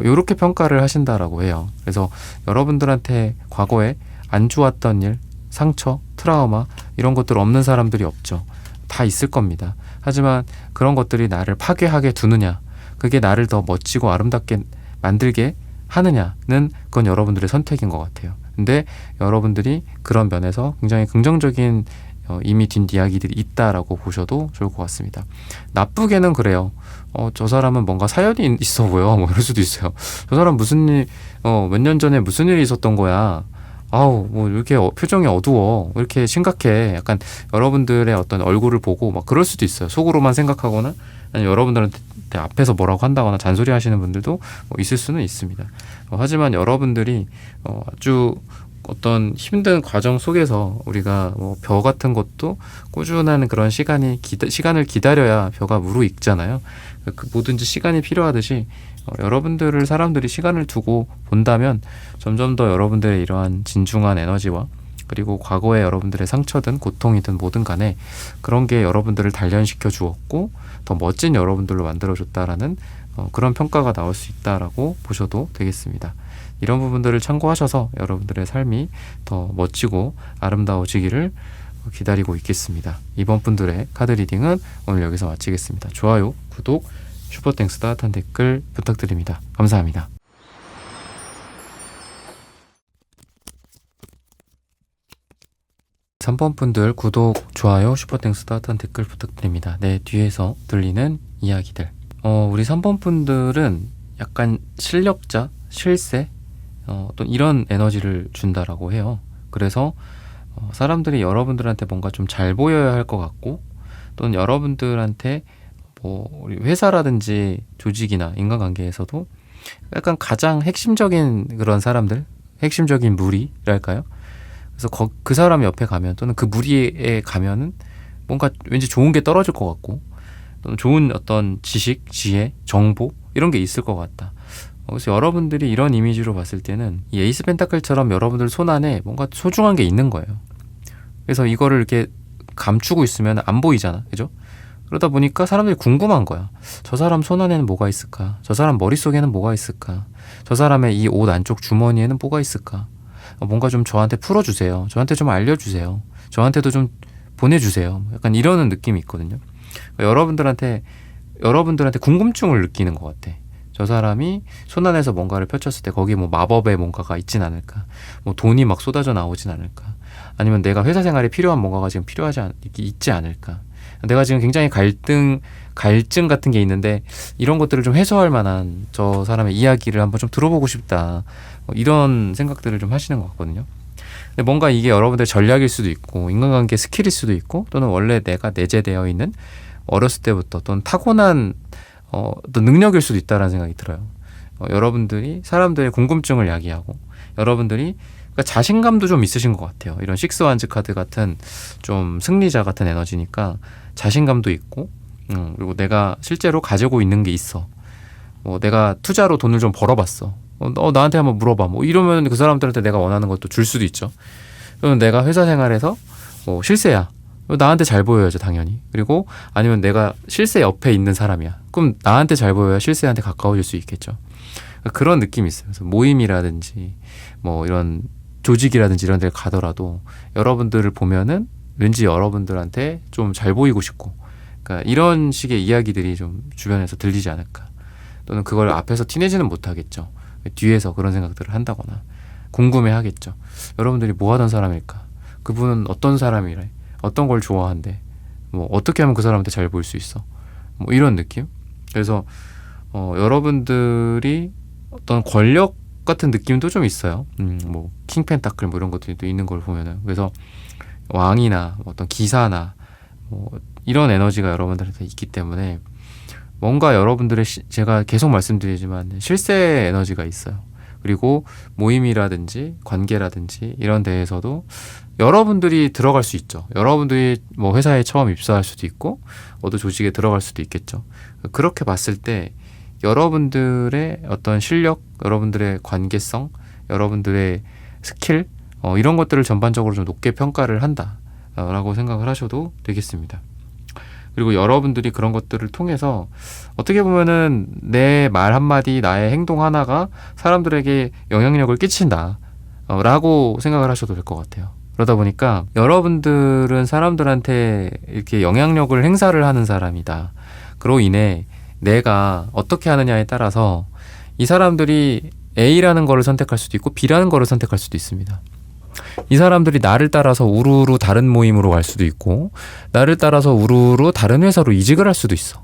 Speaker 1: 이렇게 평가를 하신다라고 해요. 그래서 여러분들한테 과거에 안 좋았던 일, 상처, 트라우마 이런 것들 없는 사람들이 없죠. 다 있을 겁니다. 하지만 그런 것들이 나를 파괴하게 두느냐 그게 나를 더 멋지고 아름답게 만들게 하느냐는 그건 여러분들의 선택인 것 같아요. 근데 여러분들이 그런 면에서 굉장히 긍정적인 이미 뒷이야기들이 있다라고 보셔도 좋을 것 같습니다. 나쁘게는 그래요. 저 사람은 뭔가 사연이 있어 보여. 뭐 이럴 수도 있어요. 저 사람 무슨 일, 몇 년 전에 무슨 일이 있었던 거야. 아우 뭐 이렇게 표정이 어두워 이렇게 심각해 약간 여러분들의 어떤 얼굴을 보고 막 그럴 수도 있어요. 속으로만 생각하거나 아니면 여러분들한테 앞에서 뭐라고 한다거나 잔소리 하시는 분들도 뭐 있을 수는 있습니다. 하지만 여러분들이 아주 어떤 힘든 과정 속에서 우리가 뭐 벼 같은 것도 꾸준한 그런 시간을 기다려야 벼가 무르익잖아요. 뭐든지 시간이 필요하듯이 여러분들을 사람들이 시간을 두고 본다면 점점 더 여러분들의 이러한 진중한 에너지와 그리고 과거에 여러분들의 상처든 고통이든 뭐든 간에 그런 게 여러분들을 단련시켜 주었고 더 멋진 여러분들로 만들어줬다라는 그런 평가가 나올 수 있다라고 보셔도 되겠습니다. 이런 부분들을 참고하셔서 여러분들의 삶이 더 멋지고 아름다워지기를 기다리고 있겠습니다. 이번 분들의 카드 리딩은 오늘 여기서 마치겠습니다. 좋아요, 구독, 슈퍼땡스 따뜻한 댓글 부탁드립니다. 감사합니다. 3번 분들 구독, 좋아요, 슈퍼땡스 따뜻한 댓글 부탁드립니다. 네, 뒤에서 들리는 이야기들. 우리 3번 분들은 약간 실력자, 실세, 또 이런 에너지를 준다라고 해요. 그래서 사람들이 여러분들한테 뭔가 좀 잘 보여야 할 것 같고 또는 여러분들한테 뭐 우리 회사라든지 조직이나 인간관계에서도 약간 가장 핵심적인 그런 사람들, 핵심적인 무리랄까요? 그래서 그 사람 옆에 가면 또는 그 무리에 가면은 뭔가 왠지 좋은 게 떨어질 것 같고 또는 좋은 어떤 지식, 지혜, 정보 이런 게 있을 것 같다. 그래서 여러분들이 이런 이미지로 봤을 때는 이 에이스 펜타클처럼 여러분들 손 안에 뭔가 소중한 게 있는 거예요. 그래서 이거를 이렇게 감추고 있으면 안 보이잖아. 그죠? 그러다 보니까 사람들이 궁금한 거야. 저 사람 손 안에는 뭐가 있을까? 저 사람 머릿속에는 뭐가 있을까? 저 사람의 이 옷 안쪽 주머니에는 뭐가 있을까? 뭔가 좀 저한테 풀어주세요. 저한테 좀 알려주세요. 저한테도 좀 보내주세요. 약간 이러는 느낌이 있거든요. 여러분들한테 궁금증을 느끼는 것 같아. 저 사람이 손 안에서 뭔가를 펼쳤을 때 거기 뭐 마법의 뭔가가 있진 않을까? 뭐 돈이 막 쏟아져 나오진 않을까? 아니면 내가 회사 생활에 필요한 뭔가가 지금 있지 않을까? 내가 지금 굉장히 갈증 같은 게 있는데 이런 것들을 좀 해소할 만한 저 사람의 이야기를 한번 좀 들어보고 싶다. 이런 생각들을 좀 하시는 것 같거든요. 근데 뭔가 이게 여러분들의 전략일 수도 있고 인간관계 스킬일 수도 있고 또는 원래 내가 내재되어 있는 어렸을 때부터 또는 타고난 또 능력일 수도 있다라는 생각이 들어요. 여러분들이 사람들의 궁금증을 야기하고 여러분들이 그러니까 자신감도 좀 있으신 것 같아요. 이런 식스 완즈 카드 같은 좀 승리자 같은 에너지니까 자신감도 있고 그리고 내가 실제로 가지고 있는 게 있어. 내가 투자로 돈을 좀 벌어봤어. 나한테 한번 물어봐. 뭐 이러면 그 사람들한테 내가 원하는 것도 줄 수도 있죠. 그러면 내가 회사 생활에서 실세야. 나한테 잘 보여야죠, 당연히. 그리고 아니면 내가 실세 옆에 있는 사람이야. 그럼 나한테 잘 보여야 실세한테 가까워질 수 있겠죠. 그런 느낌이 있어요. 그래서 모임이라든지 뭐 이런 조직이라든지 이런 데를 가더라도 여러분들을 보면은 왠지 여러분들한테 좀 잘 보이고 싶고 그러니까 이런 식의 이야기들이 좀 주변에서 들리지 않을까. 또는 그걸 앞에서 티내지는 못하겠죠. 뒤에서 그런 생각들을 한다거나 궁금해하겠죠. 여러분들이 뭐 하던 사람일까? 그분은 어떤 사람이래? 어떤 걸 좋아한대? 뭐 어떻게 하면 그 사람한테 잘 보일 수 있어? 뭐 이런 느낌? 그래서 여러분들이 어떤 권력 같은 느낌도 좀 있어요. 뭐 킹펜타클 뭐 이런 것들도 있는 걸 보면은 그래서 왕이나 어떤 기사나 뭐 이런 에너지가 여러분들한테 있기 때문에 뭔가 여러분들의 제가 계속 말씀드리지만 실세 에너지가 있어요. 그리고 모임이라든지 관계라든지 이런 데에서도 여러분들이 들어갈 수 있죠. 여러분들이 뭐 회사에 처음 입사할 수도 있고 어느 조직에 들어갈 수도 있겠죠. 그렇게 봤을 때 여러분들의 어떤 실력, 여러분들의 관계성, 여러분들의 스킬 이런 것들을 전반적으로 좀 높게 평가를 한다라고 생각을 하셔도 되겠습니다. 그리고 여러분들이 그런 것들을 통해서 어떻게 보면은 내 말 한마디, 나의 행동 하나가 사람들에게 영향력을 끼친다 라고 생각을 하셔도 될 것 같아요. 그러다 보니까 여러분들은 사람들한테 이렇게 영향력을 행사를 하는 사람이다. 그로 인해 내가 어떻게 하느냐에 따라서 이 사람들이 A라는 거를 선택할 수도 있고 B라는 거를 선택할 수도 있습니다. 이 사람들이 나를 따라서 우르르 다른 모임으로 갈 수도 있고 나를 따라서 우르르 다른 회사로 이직을 할 수도 있어.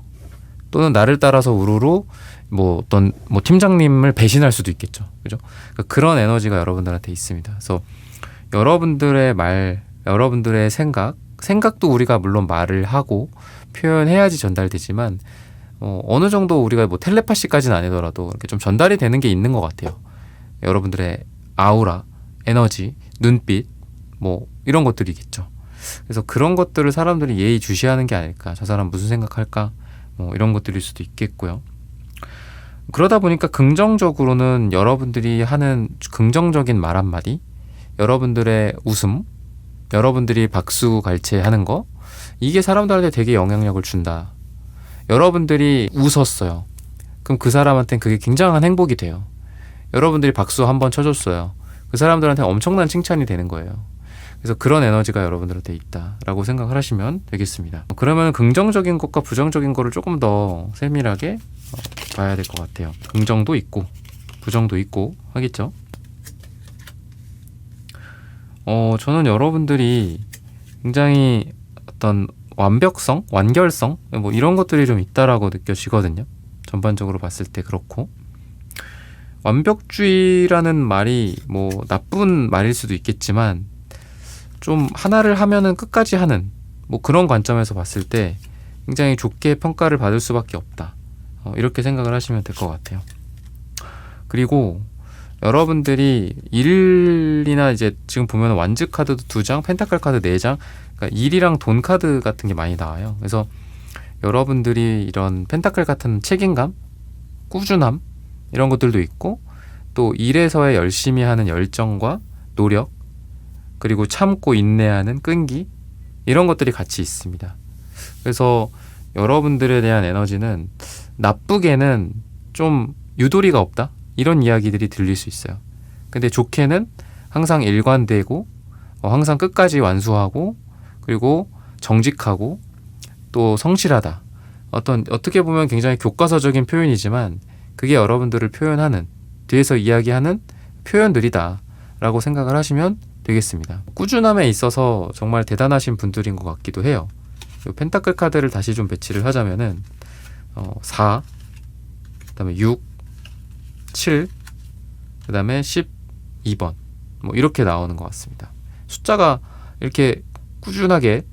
Speaker 1: 또는 나를 따라서 우르르 뭐 어떤 팀장님을 배신할 수도 있겠죠. 그죠? 그러니까 그런 에너지가 여러분들한테 있습니다. 그래서 여러분들의 말, 여러분들의 생각도 우리가 물론 말을 하고 표현해야지 전달되지만 어느 정도 우리가 뭐 텔레파시까지는 아니더라도 이렇게 좀 전달이 되는 게 있는 것 같아요. 여러분들의 아우라, 에너지, 눈빛 뭐 이런 것들이겠죠. 그래서 그런 것들을 사람들이 예의주시하는 게 아닐까. 저 사람 무슨 생각할까? 뭐 이런 것들일 수도 있겠고요. 그러다 보니까 긍정적으로는 여러분들이 하는 긍정적인 말 한마디, 여러분들의 웃음, 여러분들이 박수 갈채하는 거, 이게 사람들한테 되게 영향력을 준다. 여러분들이 웃었어요. 그럼 그 사람한테는 그게 굉장한 행복이 돼요. 여러분들이 박수 한번 쳐줬어요. 그 사람들한테 엄청난 칭찬이 되는 거예요. 그래서 그런 에너지가 여러분들한테 있다라고 생각을 하시면 되겠습니다. 그러면 긍정적인 것과 부정적인 거를 조금 더 세밀하게 봐야 될 것 같아요. 긍정도 있고 부정도 있고 하겠죠. 저는 여러분들이 굉장히 어떤 완벽성, 완결성 뭐 이런 것들이 좀 있다라고 느껴지거든요. 전반적으로 봤을 때 그렇고, 완벽주의라는 말이 뭐 나쁜 말일 수도 있겠지만 좀 하나를 하면은 끝까지 하는 뭐 그런 관점에서 봤을 때 굉장히 좋게 평가를 받을 수밖에 없다. 이렇게 생각을 하시면 될 것 같아요. 그리고 여러분들이 일이나 이제 지금 보면 완즈 카드도 2장, 펜타클 카드 4장, 그러니까 일이랑 돈 카드 같은 게 많이 나와요. 그래서 여러분들이 이런 펜타클 같은 책임감, 꾸준함 이런 것들도 있고, 또 일에서의 열심히 하는 열정과 노력, 그리고 참고 인내하는 끈기, 이런 것들이 같이 있습니다. 그래서 여러분들에 대한 에너지는 나쁘게는 좀 유도리가 없다, 이런 이야기들이 들릴 수 있어요. 근데 좋게는 항상 일관되고 항상 끝까지 완수하고, 그리고 정직하고 또 성실하다. 어떻게 보면 굉장히 교과서적인 표현이지만 그게 여러분들을 표현하는, 뒤에서 이야기하는 표현들이다 라고 생각을 하시면 되겠습니다. 꾸준함에 있어서 정말 대단하신 분들인 것 같기도 해요. 펜타클 카드를 다시 좀 배치를 하자면은 4, 그 다음에 6, 7, 그 다음에 12번 뭐 이렇게 나오는 것 같습니다. 숫자가 이렇게 꾸준하게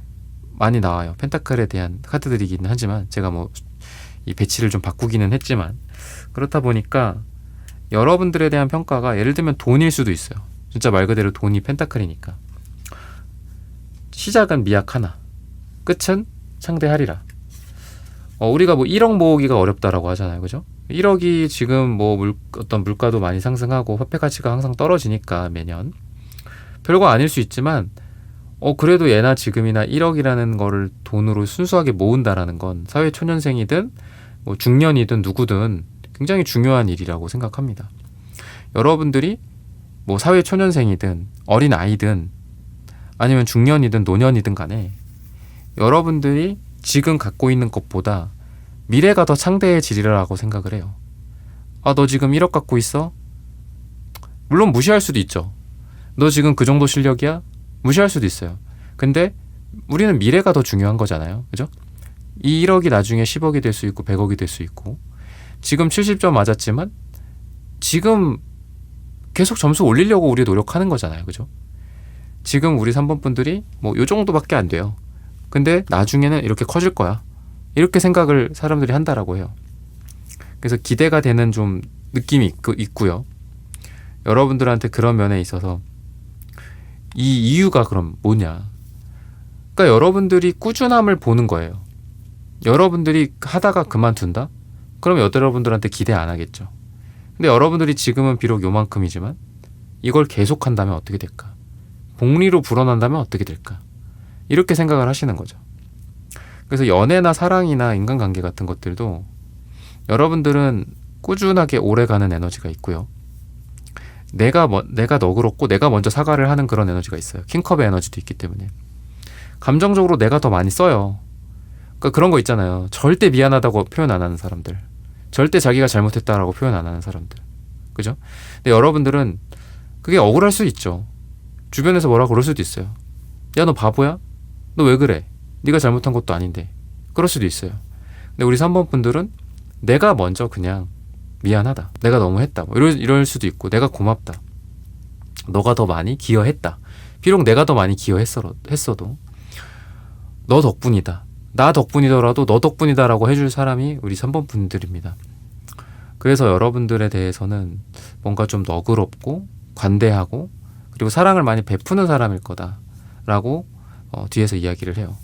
Speaker 1: 많이 나와요. 펜타클에 대한 카드들이기는 하지만 제가 뭐 이 배치를 좀 바꾸기는 했지만, 그렇다 보니까 여러분들에 대한 평가가 예를 들면 돈일 수도 있어요. 진짜 말 그대로 돈이 펜타클이니까. 시작은 미약 하나, 끝은 창대하리라. 우리가 뭐 1억 모으기가 어렵다라고 하잖아요, 그죠? 1억이 지금 뭐 어떤 물가도 많이 상승하고 화폐 가치가 항상 떨어지니까 매년 별거 아닐 수 있지만 그래도 예나 지금이나 1억이라는 거를 돈으로 순수하게 모은다라는 건 사회 초년생이든 뭐 중년이든 누구든 굉장히 중요한 일이라고 생각합니다. 여러분들이 뭐 사회 초년생이든 어린 아이든 아니면 중년이든 노년이든 간에 여러분들이 지금 갖고 있는 것보다 미래가 더 창대해지리라고 생각을 해요. 너 지금 1억 갖고 있어? 물론 무시할 수도 있죠. 너 지금 그 정도 실력이야? 무시할 수도 있어요. 근데 우리는 미래가 더 중요한 거잖아요, 그죠? 이 1억이 나중에 10억이 될 수 있고 100억이 될 수 있고, 지금 70점 맞았지만 지금 계속 점수 올리려고 우리 노력하는 거잖아요, 그죠? 지금 우리 3번 분들이 뭐 요 정도밖에 안 돼요. 근데 나중에는 이렇게 커질 거야, 이렇게 생각을 사람들이 한다라고 해요. 그래서 기대가 되는 좀 느낌이 있고요. 여러분들한테 그런 면에 있어서 이 이유가 그럼 뭐냐? 그러니까 여러분들이 꾸준함을 보는 거예요. 여러분들이 하다가 그만둔다? 그럼 여러분들한테 기대 안 하겠죠. 근데 여러분들이 지금은 비록 요만큼이지만 이걸 계속한다면 어떻게 될까? 복리로 불어난다면 어떻게 될까? 이렇게 생각을 하시는 거죠. 그래서 연애나 사랑이나 인간관계 같은 것들도 여러분들은 꾸준하게 오래가는 에너지가 있고요. 내가 너그럽고 내가 먼저 사과를 하는 그런 에너지가 있어요. 킹컵의 에너지도 있기 때문에 감정적으로 내가 더 많이 써요. 그러니까 그런 거 있잖아요. 절대 미안하다고 표현 안 하는 사람들, 절대 자기가 잘못했다라고 표현 안 하는 사람들, 그죠? 근데 여러분들은 그게 억울할 수 있죠. 주변에서 뭐라 그럴 수도 있어요. 야, 너 바보야? 너 왜 그래? 네가 잘못한 것도 아닌데. 그럴 수도 있어요. 근데 우리 3번 분들은 내가 먼저 그냥 미안하다, 내가 너무했다, 뭐 이럴 수도 있고, 내가 고맙다, 너가 더 많이 기여했다, 비록 내가 더 많이 기여했어도 너 덕분이다. 나 덕분이더라도 너 덕분이다라고 해줄 사람이 우리 3번 분들입니다. 그래서 여러분들에 대해서는 뭔가 좀 너그럽고 관대하고 그리고 사랑을 많이 베푸는 사람일 거다라고 뒤에서 이야기를 해요.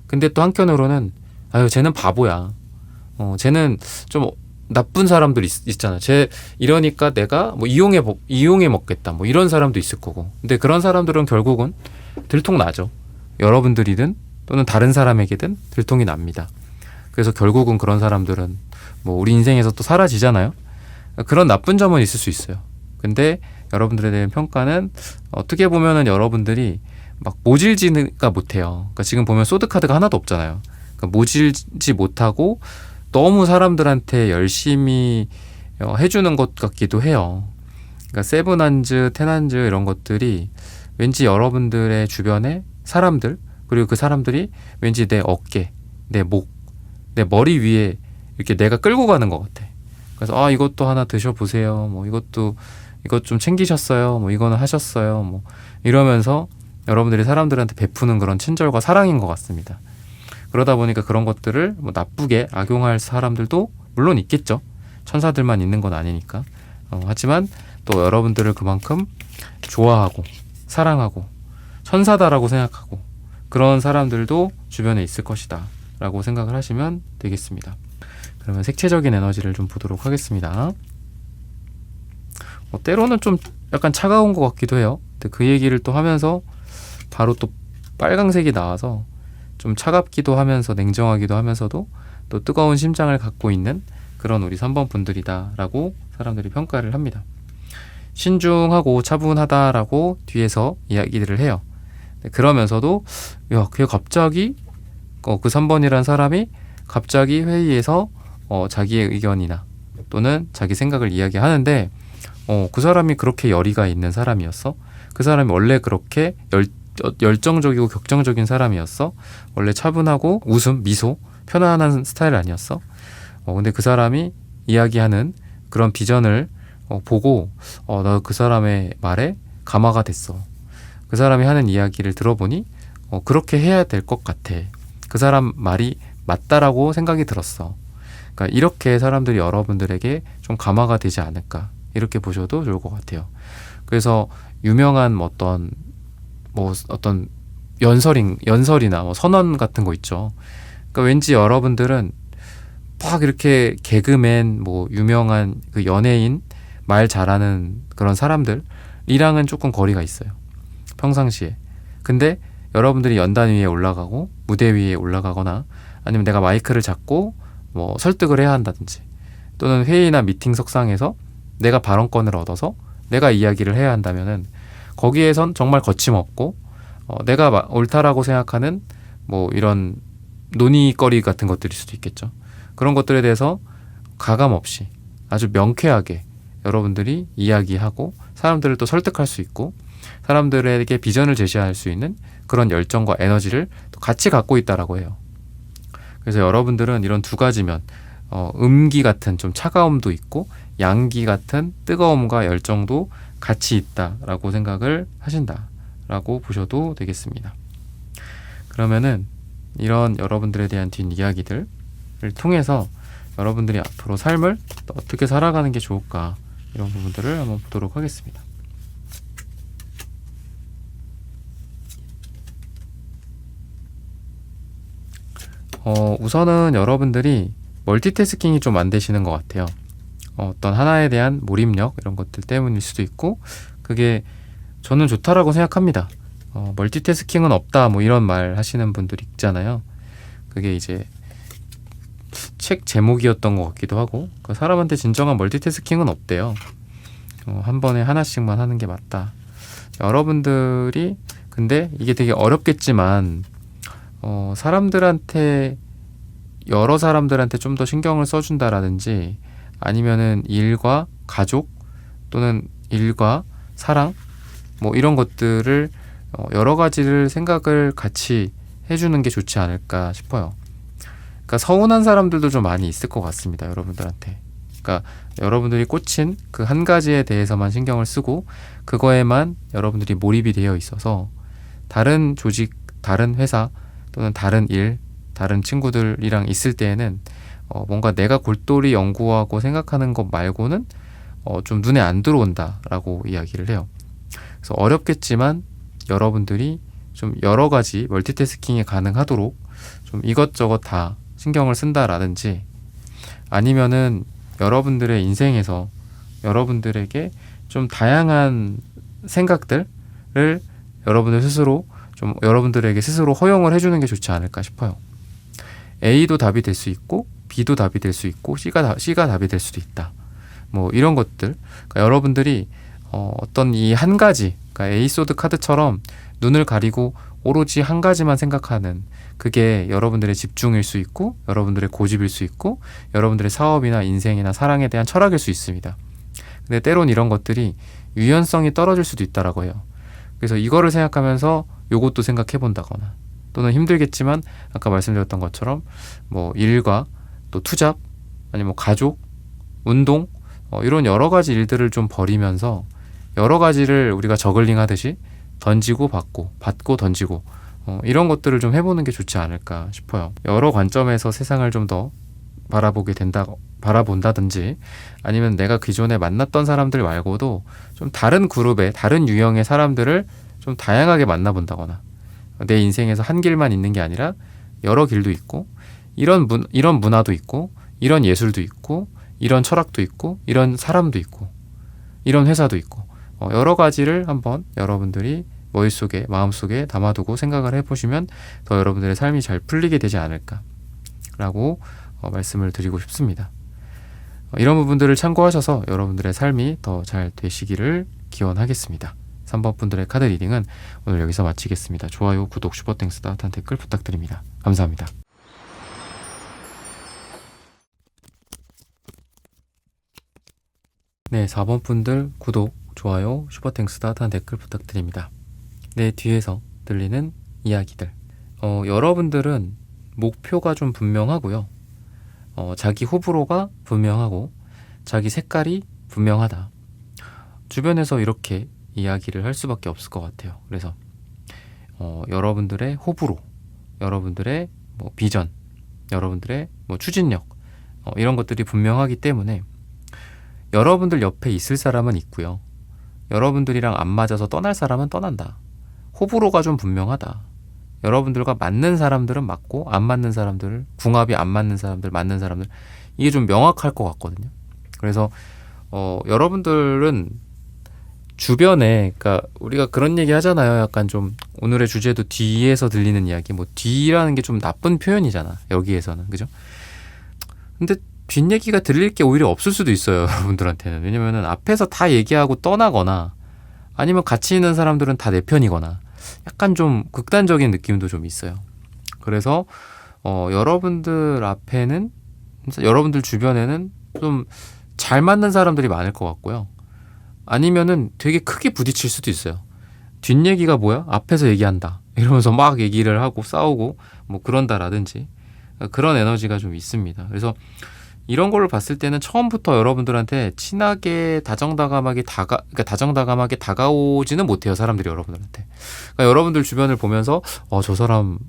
Speaker 1: 근데 또 한편으로는 아유 쟤는 바보야. 쟤는 좀 나쁜 사람들 있잖아. 쟤 이러니까 내가 뭐 이용해 먹겠다. 뭐 이런 사람도 있을 거고. 근데 그런 사람들은 결국은 들통나죠. 여러분들이든 또는 다른 사람에게든 들통이 납니다. 그래서 결국은 그런 사람들은 뭐 우리 인생에서 또 사라지잖아요. 그런 나쁜 점은 있을 수 있어요. 근데 여러분들에 대한 평가는 어떻게 보면은 여러분들이 막 모질지가 못해요. 그러니까 지금 보면 소드카드가 하나도 없잖아요. 그러니까 모질지 못하고 너무 사람들한테 열심히 해주는 것 같기도 해요. 그러니까 세븐한즈, 텐한즈 이런 것들이 왠지 여러분들의 주변에 사람들 그리고 그 사람들이 왠지 내 어깨, 내 목, 내 머리 위에 이렇게 내가 끌고 가는 것 같아. 그래서 이것도 하나 드셔보세요. 뭐 이것 좀 챙기셨어요. 뭐 이거는 하셨어요. 뭐 이러면서 여러분들이 사람들한테 베푸는 그런 친절과 사랑인 것 같습니다. 그러다 보니까 그런 것들을 뭐 나쁘게 악용할 사람들도 물론 있겠죠. 천사들만 있는 건 아니니까. 하지만 또 여러분들을 그만큼 좋아하고 사랑하고 천사다라고 생각하고 그런 사람들도 주변에 있을 것이다 라고 생각을 하시면 되겠습니다. 그러면 색채적인 에너지를 좀 보도록 하겠습니다. 때로는 좀 약간 차가운 것 같기도 해요. 근데 그 얘기를 또 하면서 바로 또 빨강색이 나와서 좀 차갑기도 하면서 냉정하기도 하면서도 또 뜨거운 심장을 갖고 있는 그런 우리 3번 분들이다 라고 사람들이 평가를 합니다. 신중하고 차분하다라고 뒤에서 이야기들을 해요. 그러면서도 그게 갑자기 그 3번이란 사람이 갑자기 회의에서 자기의 의견이나 또는 자기 생각을 이야기하는데 그 사람이 그렇게 열의가 있는 사람이었어? 그 사람이 원래 그렇게 열정적이고 격정적인 사람이었어? 원래 차분하고 웃음, 미소, 편안한 스타일 아니었어? 근데 그 사람이 이야기하는 그런 비전을 보고 나 그 사람의 말에 감화가 됐어. 그 사람이 하는 이야기를 들어보니 그렇게 해야 될 것 같아. 그 사람 말이 맞다라고 생각이 들었어. 그러니까 이렇게 사람들이 여러분들에게 좀 감화가 되지 않을까 이렇게 보셔도 좋을 것 같아요. 그래서 유명한 어떤 연설이나 뭐 선언 같은 거 있죠. 그러니까 왠지 여러분들은 막 이렇게 개그맨, 뭐 유명한 그 연예인 말 잘하는 그런 사람들이랑은 조금 거리가 있어요. 평상시에. 근데 여러분들이 연단 위에 올라가고 무대 위에 올라가거나 아니면 내가 마이크를 잡고 뭐 설득을 해야 한다든지 또는 회의나 미팅 석상에서 내가 발언권을 얻어서 내가 이야기를 해야 한다면은 거기에선 정말 거침없고 내가 옳다라고 생각하는 뭐 이런 논의거리 같은 것들일 수도 있겠죠. 그런 것들에 대해서 가감없이 아주 명쾌하게 여러분들이 이야기하고 사람들을 또 설득할 수 있고 사람들에게 비전을 제시할 수 있는 그런 열정과 에너지를 또 같이 갖고 있다라고 해요. 그래서 여러분들은 이런 두 가지면 음기 같은 좀 차가움도 있고 양기 같은 뜨거움과 열정도 같이 있다라고 생각을 하신다라고 보셔도 되겠습니다. 그러면은 이런 여러분들에 대한 뒷이야기들을 통해서 여러분들이 앞으로 삶을 어떻게 살아가는 게 좋을까 이런 부분들을 한번 보도록 하겠습니다. 우선은 여러분들이 멀티태스킹이 좀 안 되시는 것 같아요. 어떤 하나에 대한 몰입력 이런 것들 때문일 수도 있고 그게 저는 좋다라고 생각합니다. 멀티태스킹은 없다 뭐 이런 말 하시는 분들이 있잖아요. 그게 이제 책 제목이었던 것 같기도 하고 그 사람한테 진정한 멀티태스킹은 없대요. 한 번에 하나씩만 하는 게 맞다. 여러분들이 근데 이게 되게 어렵겠지만 사람들한테 여러 사람들한테 좀 더 신경을 써준다라든지 아니면은 일과 가족 또는 일과 사랑 뭐 이런 것들을 여러 가지를 생각을 같이 해주는 게 좋지 않을까 싶어요. 그러니까 서운한 사람들도 좀 많이 있을 것 같습니다. 여러분들한테 그러니까 여러분들이 꽂힌 그 한 가지에 대해서만 신경을 쓰고 그거에만 여러분들이 몰입이 되어 있어서 다른 조직, 다른 회사 또는 다른 일, 다른 친구들이랑 있을 때에는 뭔가 내가 골똘히 연구하고 생각하는 것 말고는 좀 눈에 안 들어온다라고 이야기를 해요. 그래서 어렵겠지만 여러분들이 좀 여러 가지 멀티태스킹이 가능하도록 좀 이것저것 다 신경을 쓴다라든지 아니면은 여러분들의 인생에서 여러분들에게 좀 다양한 생각들을 여러분들 스스로 좀 여러분들에게 스스로 허용을 해주는 게 좋지 않을까 싶어요. A도 답이 될 수 있고 B도 답이 될 수 있고 C가 답이 될 수도 있다. 뭐 이런 것들 그러니까 여러분들이 어떤 이 한 가지 그러니까 에이소드 카드처럼 눈을 가리고 오로지 한 가지만 생각하는 그게 여러분들의 집중일 수 있고 여러분들의 고집일 수 있고 여러분들의 사업이나 인생이나 사랑에 대한 철학일 수 있습니다. 근데 때론 이런 것들이 유연성이 떨어질 수도 있다라고 해요. 그래서 이거를 생각하면서 요것도 생각해 본다거나 또는 힘들겠지만 아까 말씀드렸던 것처럼 뭐 일과 또 투잡 아니면 뭐 가족, 운동 이런 여러 가지 일들을 좀 버리면서 여러 가지를 우리가 저글링 하듯이 던지고 받고 던지고 이런 것들을 좀 해보는 게 좋지 않을까 싶어요. 여러 관점에서 세상을 좀 더 바라본다든지 아니면 내가 기존에 만났던 사람들 말고도 좀 다른 그룹의 다른 유형의 사람들을 좀 다양하게 만나본다거나 내 인생에서 한 길만 있는 게 아니라 여러 길도 있고 이런 문화도 있고 이런 예술도 있고 이런 철학도 있고 이런 사람도 있고 이런 회사도 있고 여러 가지를 한번 여러분들이 머릿속에 마음속에 담아두고 생각을 해보시면 더 여러분들의 삶이 잘 풀리게 되지 않을까라고 말씀을 드리고 싶습니다. 이런 부분들을 참고하셔서 여러분들의 삶이 더 잘 되시기를 기원하겠습니다. 3번 분들의 카드 리딩은 오늘 여기서 마치겠습니다. 좋아요, 구독, 슈퍼땡스, 따뜻한 댓글 부탁드립니다. 감사합니다. 네, 4번 분들 구독, 좋아요, 슈퍼땡스, 따뜻한 댓글 부탁드립니다. 네, 뒤에서 들리는 이야기들. 여러분들은 목표가 좀 분명하고요. 자기 호불호가 분명하고 자기 색깔이 분명하다. 주변에서 이렇게 이야기를 할 수밖에 없을 것 같아요. 그래서 여러분들의 호불호, 여러분들의 뭐 비전, 여러분들의 뭐 추진력 이런 것들이 분명하기 때문에 여러분들 옆에 있을 사람은 있고요. 여러분들이랑 안 맞아서 떠날 사람은 떠난다. 호불호가 좀 분명하다. 여러분들과 맞는 사람들은 맞고 안 맞는 사람들, 궁합이 안 맞는 사람들, 맞는 사람들 이게 좀 명확할 것 같거든요. 그래서 여러분들은 주변에 그러니까 우리가 그런 얘기 하잖아요. 약간 좀 오늘의 주제도 뒤에서 들리는 이야기 뭐 뒤라는 게 좀 나쁜 표현이잖아. 여기에서는. 그죠? 근데 뒷얘기가 들릴 게 오히려 없을 수도 있어요. 여러분들한테는. 왜냐면은 앞에서 다 얘기하고 떠나거나 아니면 같이 있는 사람들은 다 내 편이거나 약간 좀 극단적인 느낌도 좀 있어요. 그래서 여러분들 앞에는 여러분들 주변에는 좀 잘 맞는 사람들이 많을 것 같고요. 아니면은 되게 크게 부딪힐 수도 있어요. 뒷얘기가 뭐야? 앞에서 얘기한다. 이러면서 막 얘기를 하고 싸우고 뭐 그런다라든지 그런 에너지가 좀 있습니다. 그래서 이런 걸로 봤을 때는 처음부터 여러분들한테 친하게 다정다감하게 다가오지는 못해요. 사람들이 여러분들한테. 그러니까 여러분들 주변을 보면서 저 사람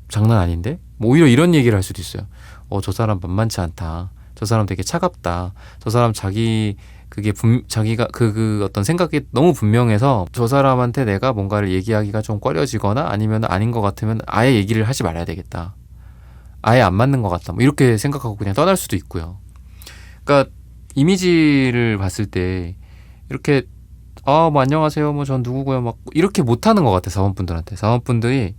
Speaker 1: 장난 아닌데? 뭐 오히려 이런 얘기를 할 수도 있어요. 저 사람 만만치 않다. 저 사람 되게 차갑다. 저 사람 자기가 어떤 생각이 너무 분명해서 저 사람한테 내가 뭔가를 얘기하기가 좀 꺼려지거나 아니면 아닌 것 같으면 아예 얘기를 하지 말아야 되겠다. 아예 안 맞는 것 같다. 뭐 이렇게 생각하고 그냥 떠날 수도 있고요. 그러니까 이미지를 봤을 때 이렇게 뭐 안녕하세요. 뭐 전 누구고요. 막 이렇게 못하는 것 같아요. 사원분들한테. 사원분들이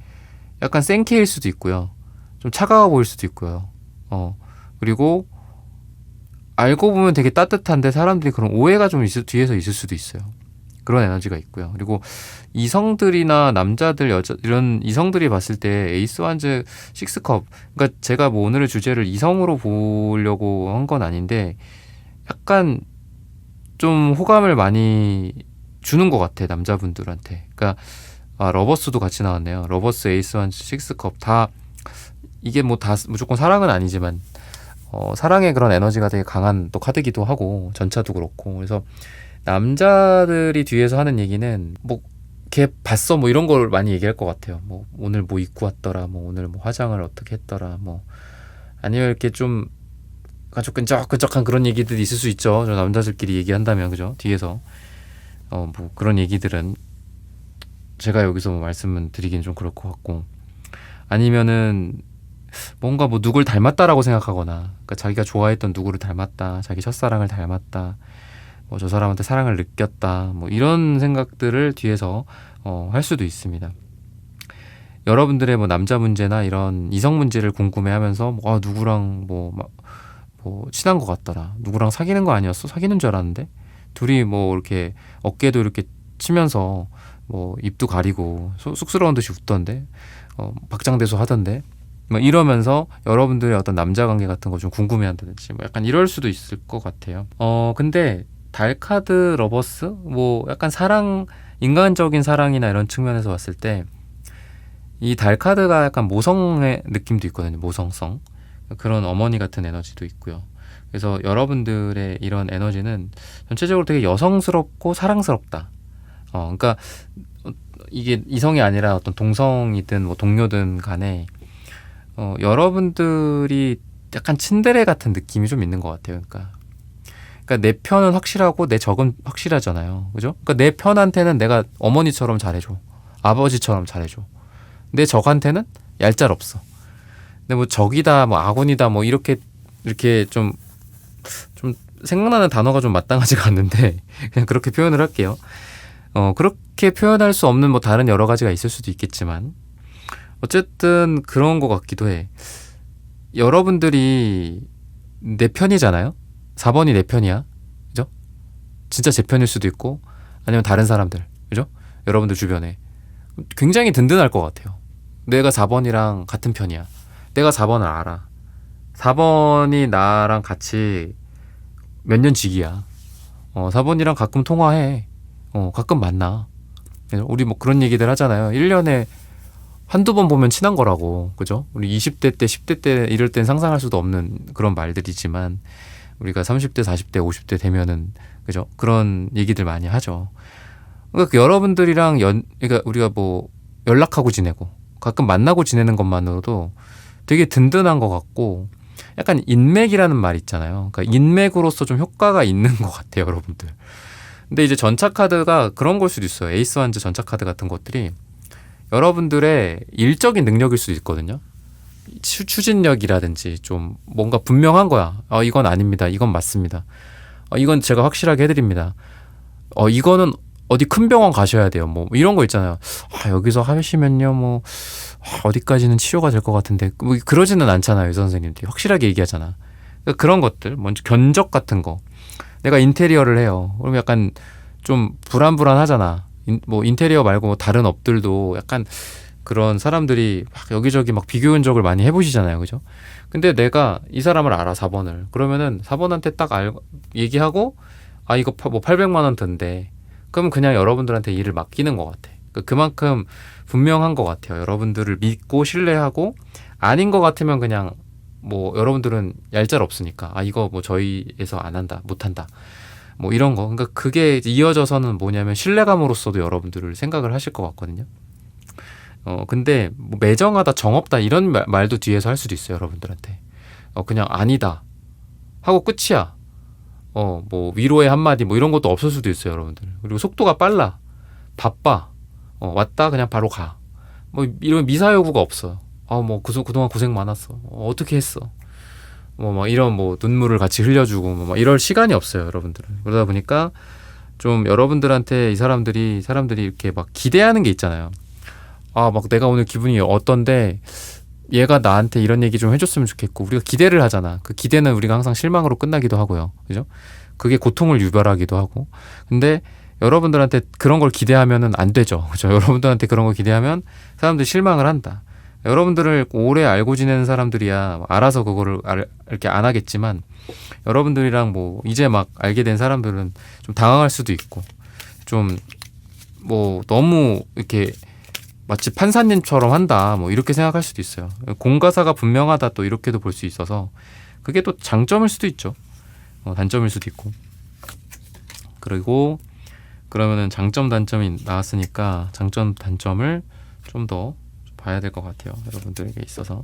Speaker 1: 약간 생케일 수도 있고요. 좀 차가워 보일 수도 있고요. 그리고 알고 보면 되게 따뜻한데 사람들이 그런 오해가 좀 뒤에서 있을 수도 있어요. 그런 에너지가 있고요. 그리고 이성들이나 남자들, 여자 이런 이성들이 봤을 때 에이스 완즈, 식스컵 그러니까 제가 뭐 오늘의 주제를 이성으로 보려고 한 건 아닌데 약간 좀 호감을 많이 주는 것 같아. 남자분들한테. 그러니까 러버스도 같이 나왔네요. 러버스, 에이스 완즈, 식스컵 다 이게 뭐 다 무조건 사랑은 아니지만 사랑의 그런 에너지가 되게 강한 또 카드기도 하고 전차도 그렇고. 그래서 남자들이 뒤에서 하는 얘기는 뭐 걔 봤어 뭐 이런 걸 많이 얘기할 것 같아요. 뭐 오늘 뭐 입고 왔더라, 뭐 오늘 뭐 화장을 어떻게 했더라, 뭐 아니면 이렇게 좀 아주 끈적끈적한 그런 얘기들이 있을 수 있죠. 저 남자들끼리 얘기한다면, 그죠? 뒤에서 뭐 그런 얘기들은 제가 여기서 뭐 말씀을 드리긴 좀 그럴 것 같고, 아니면은 뭔가 뭐 누굴 닮았다라고 생각하거나, 그러니까 자기가 좋아했던 누구를 닮았다, 자기 첫사랑을 닮았다, 뭐 저 사람한테 사랑을 느꼈다, 뭐 이런 생각들을 뒤에서 할 수도 있습니다. 여러분들의 뭐 남자 문제나 이런 이성 문제를 궁금해하면서 뭐, 누구랑 뭐 친한 것 같더라, 누구랑 사귀는 거 아니었어? 사귀는 줄 알았는데 둘이 뭐 이렇게 어깨도 이렇게 치면서 뭐 입도 가리고 쑥스러운 듯이 웃던데, 박장대소 하던데, 뭐 이러면서 여러분들의 어떤 남자 관계 같은 거 좀 궁금해한다든지 뭐 약간 이럴 수도 있을 것 같아요. 근데 달카드 러버스, 뭐 약간 사랑, 인간적인 사랑이나 이런 측면에서 봤을 때 이 달카드가 약간 모성의 느낌도 있거든요. 모성성, 그런 어머니 같은 에너지도 있고요. 그래서 여러분들의 이런 에너지는 전체적으로 되게 여성스럽고 사랑스럽다. 그러니까 이게 이성이 아니라 어떤 동성이든 뭐 동료든 간에 여러분들이 약간 츤데레 같은 느낌이 좀 있는 것 같아요. 그러니까 내 편은 확실하고 내 적은 확실하잖아요. 그죠? 그러니까 내 편한테는 내가 어머니처럼 잘해줘, 아버지처럼 잘해줘. 내 적한테는 얄짤없어. 근데 뭐 적이다, 뭐 아군이다, 뭐 이렇게 좀 생각나는 단어가 좀 마땅하지가 않는데 그냥 그렇게 표현을 할게요. 그렇게 표현할 수 없는 뭐 다른 여러 가지가 있을 수도 있겠지만 어쨌든 그런 것 같기도 해. 여러분들이 내 편이잖아요. 4번이 내 편이야. 그죠? 진짜 제 편일 수도 있고, 아니면 다른 사람들, 그죠? 여러분들 주변에 굉장히 든든할 것 같아요. 내가 4번이랑 같은 편이야. 내가 4번을 알아. 4번이 나랑 같이 몇 년 지기야. 4번이랑 가끔 통화해. 가끔 만나. 우리 뭐 그런 얘기들 하잖아요. 1년에 한두 번 보면 친한 거라고. 그죠? 우리 20대 때, 10대 때 이럴 땐 상상할 수도 없는 그런 말들이지만 우리가 30대, 40대, 50대 되면은, 그죠? 그런 얘기들 많이 하죠. 그러니까 여러분들이랑 그러니까 우리가 뭐 연락하고 지내고 가끔 만나고 지내는 것만으로도 되게 든든한 것 같고, 약간 인맥이라는 말 있잖아요. 그러니까 인맥으로서 좀 효과가 있는 것 같아요, 여러분들. 근데 이제 전차 카드가 그런 걸 수도 있어요. 에이스 완즈 전차 카드 같은 것들이 여러분들의 일적인 능력일 수도 있거든요. 추진력이라든지 좀 뭔가 분명한 거야. 이건 아닙니다, 이건 맞습니다, 이건 제가 확실하게 해드립니다, 이거는 어디 큰 병원 가셔야 돼요, 뭐 이런 거 있잖아요. 여기서 하시면요 뭐 어디까지는 치료가 될 것 같은데, 뭐 그러지는 않잖아요. 의사 선생님들이 확실하게 얘기하잖아. 그러니까 그런 것들, 먼저 견적 같은 거. 내가 인테리어를 해요. 그럼 약간 좀 불안불안하잖아. 뭐 인테리어 말고 뭐 다른 업들도 약간 그런 사람들이 막 여기저기 막 비교 견적을 많이 해보시잖아요, 그죠? 근데 내가 이 사람을 알아, 4번을. 그러면은 4번한테 딱 얘기하고, 이거 뭐 800만 원 든대. 그럼 그냥 여러분들한테 일을 맡기는 것 같아. 그만큼 분명한 것 같아요. 여러분들을 믿고 신뢰하고, 아닌 것 같으면 그냥 뭐 여러분들은 얄짤 없으니까 이거 뭐 저희에서 안 한다, 못 한다, 뭐 이런 거. 그러니까 그게 이어져서는 뭐냐면 신뢰감으로서도 여러분들을 생각을 하실 것 같거든요. 근데 뭐 매정하다, 정없다 이런 말도 뒤에서 할 수도 있어요, 여러분들한테. 그냥 아니다 하고 끝이야. 뭐 위로의 한마디 뭐 이런 것도 없을 수도 있어요, 여러분들. 그리고 속도가 빨라, 바빠, 왔다 그냥 바로 가. 뭐 이런 미사 여구가 없어. 뭐 그동안 고생 많았어. 어떻게 했어? 뭐 이런 뭐 눈물을 같이 흘려주고 뭐 이럴 시간이 없어요, 여러분들은. 그러다 보니까 좀 여러분들한테 사람들이 이렇게 막 기대하는 게 있잖아요. 막 내가 오늘 기분이 어떤데 얘가 나한테 이런 얘기 좀 해줬으면 좋겠고, 우리가 기대를 하잖아. 그 기대는 우리가 항상 실망으로 끝나기도 하고요, 그죠? 그게 고통을 유발하기도 하고. 근데 여러분들한테 그런 걸 기대하면은 안 되죠, 그죠? 여러분들한테 그런 걸 기대하면 사람들이 실망을 한다. 여러분들을 오래 알고 지내는 사람들이야 알아서 그거를 이렇게 안 하겠지만, 여러분들이랑 뭐 이제 막 알게 된 사람들은 좀 당황할 수도 있고, 좀 뭐 너무 이렇게 마치 판사님처럼 한다, 뭐 이렇게 생각할 수도 있어요. 공과사가 분명하다, 또 이렇게도 볼 수 있어서 그게 또 장점일 수도 있죠. 단점일 수도 있고. 그리고 그러면은 장점 단점이 나왔으니까 장점 단점을 좀 더 봐야 될 것 같아요. 여러분들에게 있어서.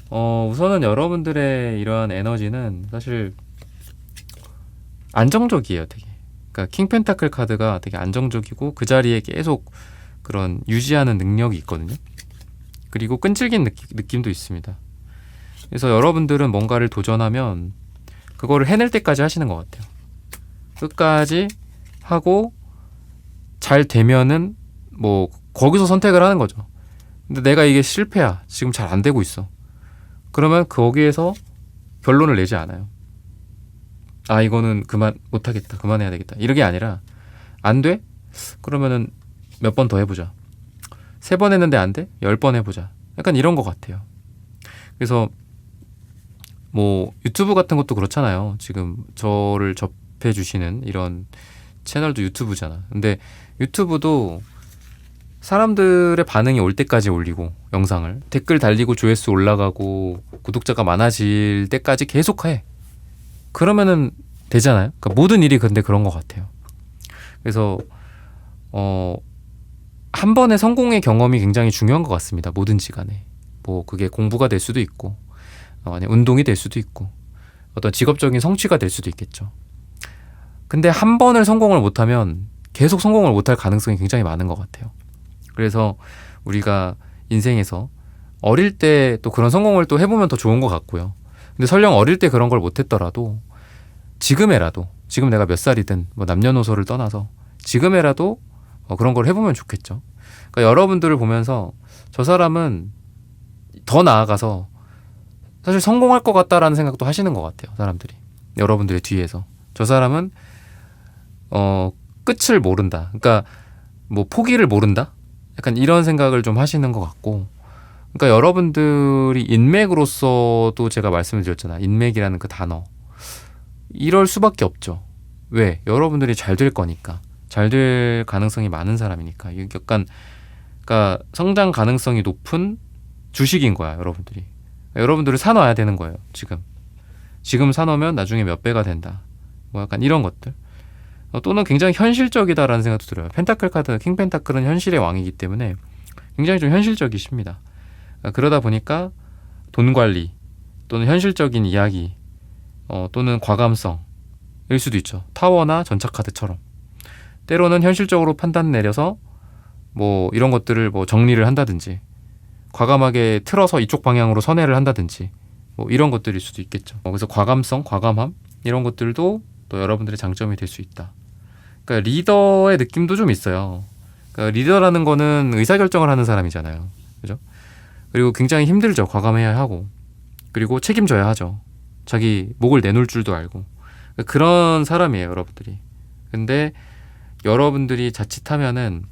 Speaker 1: 우선은 여러분들의 이러한 에너지는 사실 안정적이에요, 되게. 그러니까 킹 펜타클 카드가 되게 안정적이고 그 자리에 계속 그런 유지하는 능력이 있거든요. 그리고 끈질긴 느낌도 있습니다. 그래서 여러분들은 뭔가를 도전하면 그거를 해낼 때까지 하시는 것 같아요. 끝까지 하고 잘 되면은 뭐 거기서 선택을 하는 거죠. 근데 내가 이게 실패야. 지금 잘 안 되고 있어. 그러면 거기에서 결론을 내지 않아요. 아, 이거는 그만 못하겠다. 그만해야 되겠다. 이런 게 아니라 안 돼? 그러면은 몇 번 더 해보자. 3번 했는데 안 돼? 10번 해보자. 약간 이런 것 같아요. 그래서 뭐 유튜브 같은 것도 그렇잖아요. 지금 저를 접해 주시는 이런 채널도 유튜브잖아. 근데 유튜브도 사람들의 반응이 올 때까지 올리고 영상을 댓글 달리고 조회수 올라가고 구독자가 많아질 때까지 계속 해. 그러면은 되잖아요. 그러니까 모든 일이 근데 그런 것 같아요. 그래서 한 번의 성공의 경험이 굉장히 중요한 것 같습니다. 뭐든지 간에. 뭐 그게 공부가 될 수도 있고 아니 운동이 될 수도 있고 어떤 직업적인 성취가 될 수도 있겠죠. 근데 한 번을 성공을 못하면 계속 성공을 못할 가능성이 굉장히 많은 것 같아요. 그래서 우리가 인생에서 어릴 때 또 그런 성공을 또 해보면 더 좋은 것 같고요. 근데 설령 어릴 때 그런 걸 못했더라도 지금에라도 지금 내가 몇 살이든 뭐 남녀노소를 떠나서 지금에라도 그런 걸 해보면 좋겠죠. 그러니까 여러분들을 보면서 저 사람은 더 나아가서 사실 성공할 것 같다라는 생각도 하시는 것 같아요. 사람들이. 여러분들의 뒤에서. 저 사람은 끝을 모른다. 그러니까 뭐 포기를 모른다? 약간 이런 생각을 좀 하시는 것 같고 그러니까 여러분들이 인맥으로서도 제가 말씀을 드렸잖아요. 인맥이라는 그 단어. 이럴 수밖에 없죠. 왜? 여러분들이 잘 될 거니까. 잘 될 가능성이 많은 사람이니까. 이게 약간 그러니까 성장 가능성이 높은 주식인 거야. 여러분들이. 여러분들을 사놔야 되는 거예요. 지금 사놓으면 나중에 몇 배가 된다. 뭐 약간 이런 것들. 또는 굉장히 현실적이다라는 생각도 들어요. 펜타클 카드, 킹 펜타클은 현실의 왕이기 때문에 굉장히 좀 현실적이십니다. 그러다 보니까 돈 관리 또는 현실적인 이야기 또는 과감성일 수도 있죠. 타워나 전차카드처럼. 때로는 현실적으로 판단 내려서 뭐 이런 것들을 뭐 정리를 한다든지 과감하게 틀어서 이쪽 방향으로 선회를 한다든지 뭐 이런 것들일 수도 있겠죠. 그래서 과감성, 과감함 이런 것들도 또 여러분들의 장점이 될 수 있다. 그러니까 리더의 느낌도 좀 있어요. 그러니까 리더라는 거는 의사결정을 하는 사람이잖아요. 그죠? 그리고 굉장히 힘들죠. 과감해야 하고. 그리고 책임져야 하죠. 자기 목을 내놓을 줄도 알고. 그러니까 그런 사람이에요, 여러분들이. 근데 여러분들이 자칫하면은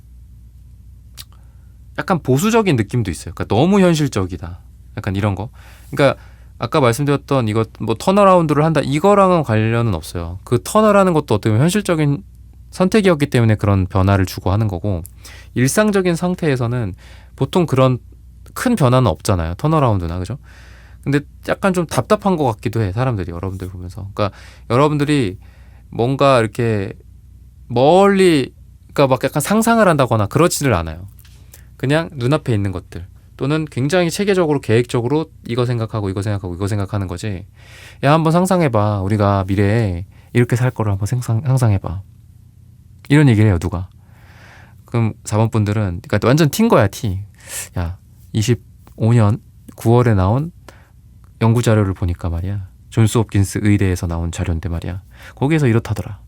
Speaker 1: 약간 보수적인 느낌도 있어요. 그러니까 너무 현실적이다. 약간 이런 거. 그러니까 아까 말씀드렸던 이거 뭐 턴어라운드를 한다. 이거랑은 관련은 없어요. 그 턴어라는 것도 어떻게 보면 현실적인 선택이었기 때문에 그런 변화를 주고 하는 거고 일상적인 상태에서는 보통 그런 큰 변화는 없잖아요. 턴어라운드나 그죠? 근데 약간 좀 답답한 것 같기도 해. 사람들이 여러분들 보면서. 그러니까 여러분들이 뭔가 이렇게 멀리 그러니까 막 약간 상상을 한다거나 그렇지를 않아요. 그냥 눈앞에 있는 것들 또는 굉장히 체계적으로 계획적으로 이거 생각하고 이거 생각하고 이거 생각하는 거지. 야 한번 상상해봐. 우리가 미래에 이렇게 살 거를 한번 상상해봐. 이런 얘기를 해요. 누가. 그럼 4번 분들은 그러니까 완전 틴 거야. 티. 야 25년 9월에 나온 연구 자료를 보니까 말이야. 존스 홉킨스 의대에서 나온 자료인데 말이야. 거기에서 이렇다더라.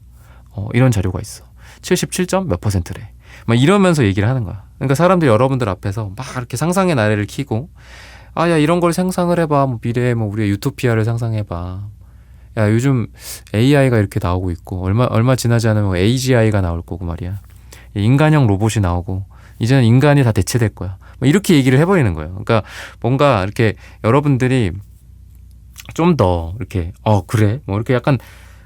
Speaker 1: 이런 자료가 있어. 77점 몇 %래. 막 이러면서 얘기를 하는 거야. 그러니까 사람들이 여러분들 앞에서 막 이렇게 상상의 나래를 켜고 아, 야 이런 걸 상상을 해봐. 뭐 미래에 뭐 우리의 유토피아를 상상해봐. 야 요즘 AI가 이렇게 나오고 있고 얼마 지나지 않으면 AGI가 나올 거고 말이야. 인간형 로봇이 나오고 이제는 인간이 다 대체될 거야. 뭐 이렇게 얘기를 해버리는 거예요. 그러니까 뭔가 이렇게 여러분들이 좀 더 이렇게 그래 뭐 이렇게 약간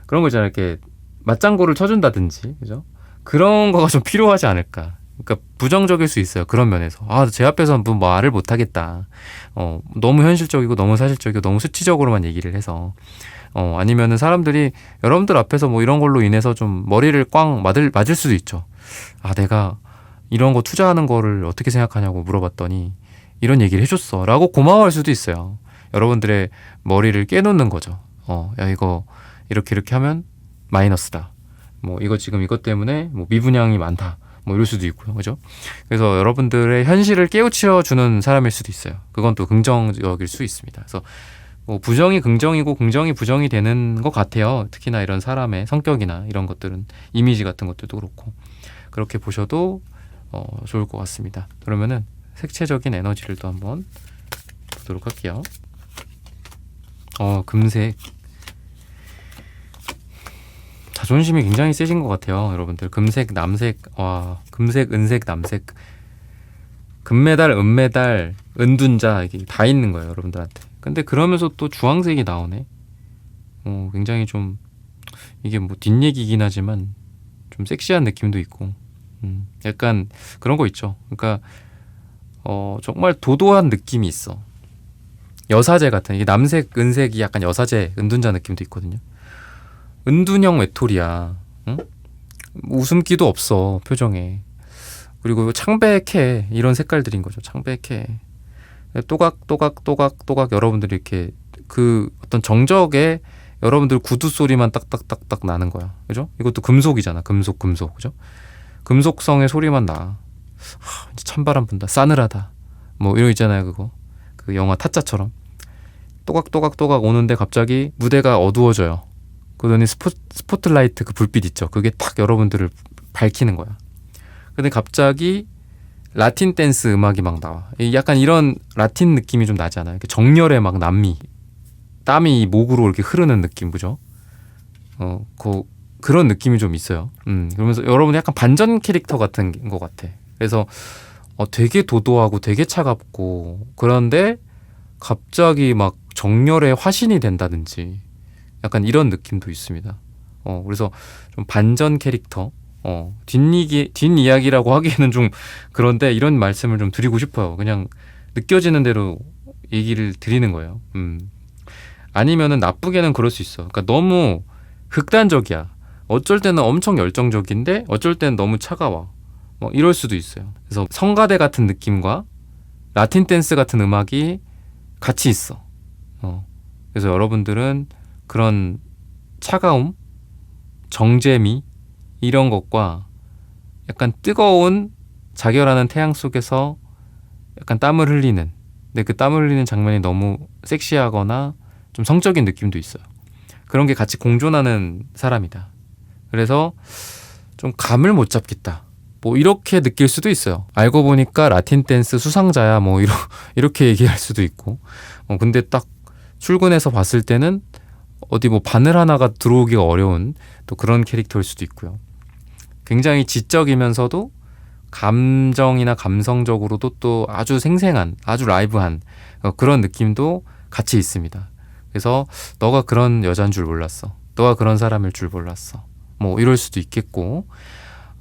Speaker 1: 그런 거 있잖아요. 이렇게 맞장구를 쳐준다든지 그죠? 그런 거가 좀 필요하지 않을까. 그러니까 부정적일 수 있어요. 그런 면에서. 제 앞에서 뭐 말을 못 하겠다. 너무 현실적이고 너무 사실적이고 너무 수치적으로만 얘기를 해서. 아니면은 사람들이 여러분들 앞에서 뭐 이런 걸로 인해서 좀 머리를 꽝 맞을 수도 있죠. 내가 이런 거 투자하는 거를 어떻게 생각하냐고 물어봤더니 이런 얘기를 해줬어 라고 고마워할 수도 있어요. 여러분들의 머리를 깨놓는 거죠. 야, 이거 이렇게 하면 마이너스다. 뭐 이거 지금 이것 때문에 뭐 미분양이 많다. 뭐 이럴 수도 있고요. 그죠? 그래서 여러분들의 현실을 깨우쳐 주는 사람일 수도 있어요. 그건 또 긍정적일 수 있습니다. 그래서 뭐 부정이 긍정이고 긍정이 부정이 되는 것 같아요. 특히나 이런 사람의 성격이나 이런 것들은 이미지 같은 것들도 그렇고 그렇게 보셔도 좋을 것 같습니다. 그러면은 색채적인 에너지를 또 한번 보도록 할게요. 금색. 자존심이 굉장히 세신 것 같아요. 여러분들 금색, 남색, 금색, 은색, 남색, 금메달, 은메달, 은둔자 이게 다 있는 거예요. 여러분들한테. 근데 그러면서 또 주황색이 나오네. 굉장히 좀 이게 뭐 뒷얘기긴 하지만 좀 섹시한 느낌도 있고 약간 그런 거 있죠. 그러니까 정말 도도한 느낌이 있어. 여사제 같은 이게 남색, 은색이 약간 여사제, 은둔자 느낌도 있거든요. 은둔형 외톨이야. 응? 웃음기도 없어 표정에. 그리고 창백해. 이런 색깔들인 거죠. 창백해. 또각 여러분들이 이렇게 그 어떤 정적에 여러분들 구두 소리만 딱딱딱딱 나는 거야. 그죠? 이것도 금속이잖아. 금속. 그죠? 금속성의 소리만 나. 이제 찬바람 분다. 싸늘하다. 뭐 이런 거 있잖아요. 그거. 그 영화 타짜처럼. 또각 오는데 갑자기 무대가 어두워져요. 그러더니 스포트라이트 그 불빛 있죠. 그게 딱 여러분들을 밝히는 거야. 근데 갑자기 라틴 댄스 음악이 막 나와. 약간 이런 라틴 느낌이 좀 나잖아요. 정열의 막 땀이 목으로 이렇게 흐르는 느낌, 그죠? 그런 느낌이 좀 있어요. 그러면서 여러분 약간 반전 캐릭터 같은 것 같아. 그래서 되게 도도하고 되게 차갑고 그런데 갑자기 막 정열의 화신이 된다든지 약간 이런 느낌도 있습니다. 그래서 좀 반전 캐릭터. 뒷이야기라고 하기에는 좀 그런데 이런 말씀을 좀 드리고 싶어요. 그냥 느껴지는 대로 얘기를 드리는 거예요. 아니면은 나쁘게는 그럴 수 있어. 그러니까 너무 극단적이야. 어쩔 때는 엄청 열정적인데 어쩔 때는 너무 차가워. 뭐 이럴 수도 있어요. 그래서 성가대 같은 느낌과 라틴 댄스 같은 음악이 같이 있어. 그래서 여러분들은 그런 차가움, 정제미 이런 것과 약간 뜨거운 자결하는 태양 속에서 약간 땀을 흘리는, 근데 그 땀을 흘리는 장면이 너무 섹시하거나 좀 성적인 느낌도 있어요. 그런 게 같이 공존하는 사람이다. 그래서 좀 감을 못 잡겠다. 뭐 이렇게 느낄 수도 있어요. 알고 보니까 라틴 댄스 수상자야. 뭐 이렇게 얘기할 수도 있고. 근데 딱 출근해서 봤을 때는 어디 뭐 바늘 하나가 들어오기가 어려운 또 그런 캐릭터일 수도 있고요. 굉장히 지적이면서도 감정이나 감성적으로도 또 아주 생생한, 아주 라이브한 그런 느낌도 같이 있습니다. 그래서 너가 그런 여잔 줄 몰랐어. 너가 그런 사람일 줄 몰랐어. 뭐 이럴 수도 있겠고,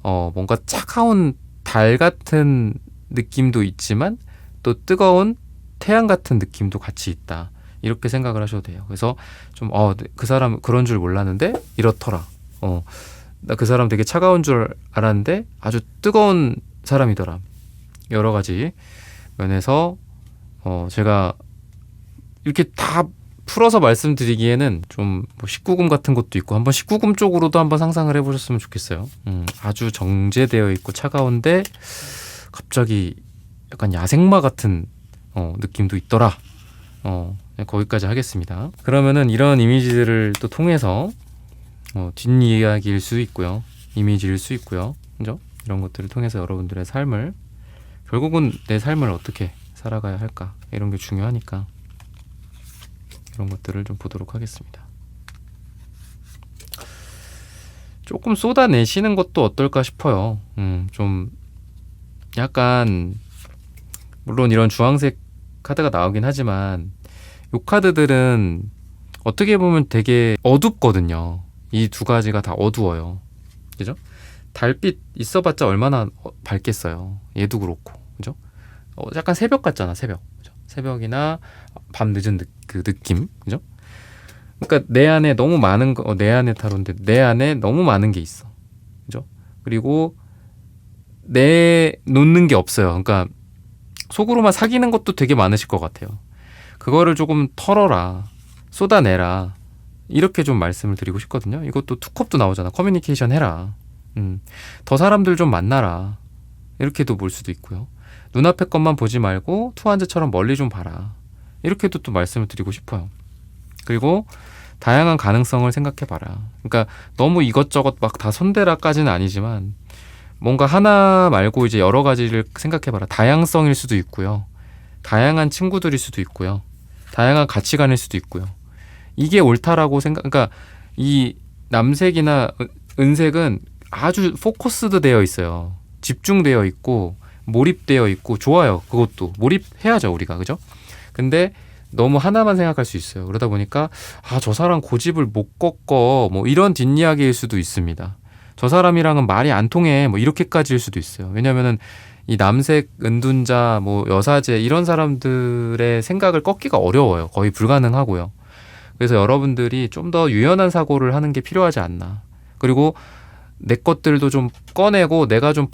Speaker 1: 뭔가 차가운 달 같은 느낌도 있지만 또 뜨거운 태양 같은 느낌도 같이 있다. 이렇게 생각을 하셔도 돼요. 그래서 좀 그 사람 그런 줄 몰랐는데 이렇더라. 나 그 사람 되게 차가운 줄 알았는데 아주 뜨거운 사람이더라. 여러 가지 면에서 제가 이렇게 다 풀어서 말씀드리기에는 좀 뭐 19금 같은 것도 있고 한번 19금 쪽으로도 한번 상상을 해보셨으면 좋겠어요. 아주 정제되어 있고 차가운데 갑자기 약간 야생마 같은 느낌도 있더라. 거기까지 하겠습니다. 그러면은 이런 이미지들을 또 통해서 뒷이야기일 수 있고요. 이미지일 수 있고요. 그죠? 이런 것들을 통해서 여러분들의 삶을, 결국은 내 삶을 어떻게 살아가야 할까? 이런 게 중요하니까 이런 것들을 좀 보도록 하겠습니다. 조금 쏟아내시는 것도 어떨까 싶어요. 좀 약간 물론 이런 주황색 카드가 나오긴 하지만 이 카드들은 어떻게 보면 되게 어둡거든요. 이 두 가지가 다 어두워요. 그죠? 달빛 있어봤자 얼마나 밝겠어요. 얘도 그렇고, 그죠? 약간 새벽 같잖아, 새벽. 그죠? 새벽이나 밤 늦은 그 느낌, 그죠? 그러니까 내 안에 너무 많은 거, 내 안에 타로인데 내 안에 너무 많은 게 있어, 그죠? 그리고 내 놓는 게 없어요. 그러니까 속으로만 사귀는 것도 되게 많으실 것 같아요. 그거를 조금 털어라, 쏟아내라, 이렇게 좀 말씀을 드리고 싶거든요. 이것도 투컵도 나오잖아. 커뮤니케이션 해라. 더 사람들 좀 만나라. 이렇게도 볼 수도 있고요. 눈앞의 것만 보지 말고 투한제처럼 멀리 좀 봐라. 이렇게도 또 말씀을 드리고 싶어요. 그리고 다양한 가능성을 생각해봐라. 그러니까 너무 이것저것 막 다 손대라까지는 아니지만 뭔가 하나 말고 이제 여러 가지를 생각해봐라. 다양성일 수도 있고요. 다양한 친구들일 수도 있고요. 다양한 가치관일 수도 있고요. 이게 옳다라고 그러니까 이 남색이나 은색은 아주 포커스드 되어 있어요. 집중되어 있고 몰입되어 있고 좋아요. 그것도 몰입해야죠, 우리가. 그죠? 근데 너무 하나만 생각할 수 있어요. 그러다 보니까 저 사람 고집을 못 꺾어, 뭐 이런 뒷이야기일 수도 있습니다. 저 사람이랑은 말이 안 통해, 뭐 이렇게까지일 수도 있어요. 왜냐면은 이 남색, 은둔자, 뭐 여사제 이런 사람들의 생각을 꺾기가 어려워요. 거의 불가능하고요. 그래서 여러분들이 좀 더 유연한 사고를 하는 게 필요하지 않나. 그리고 내 것들도 좀 꺼내고 내가 좀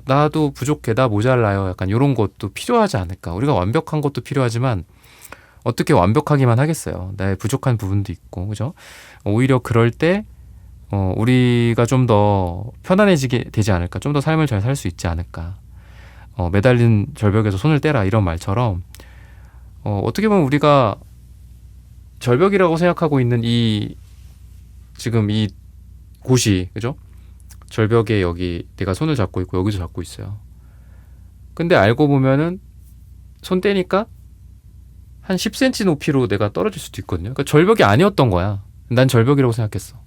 Speaker 1: 나도 부족해, 나 모자라요. 약간 이런 것도 필요하지 않을까. 우리가 완벽한 것도 필요하지만 어떻게 완벽하기만 하겠어요. 나의 부족한 부분도 있고, 그죠? 오히려 그럴 때 우리가 좀 더 편안해지게 되지 않을까. 좀 더 삶을 잘 살 수 있지 않을까. 매달린 절벽에서 손을 떼라 이런 말처럼 어떻게 보면 우리가 절벽이라고 생각하고 있는 지금 이 곳이, 그죠? 절벽에 여기 내가 손을 잡고 있고 여기도 잡고 있어요. 근데 알고 보면은 손 떼니까 한 10cm 높이로 내가 떨어질 수도 있거든요. 그러니까 절벽이 아니었던 거야. 난 절벽이라고 생각했어.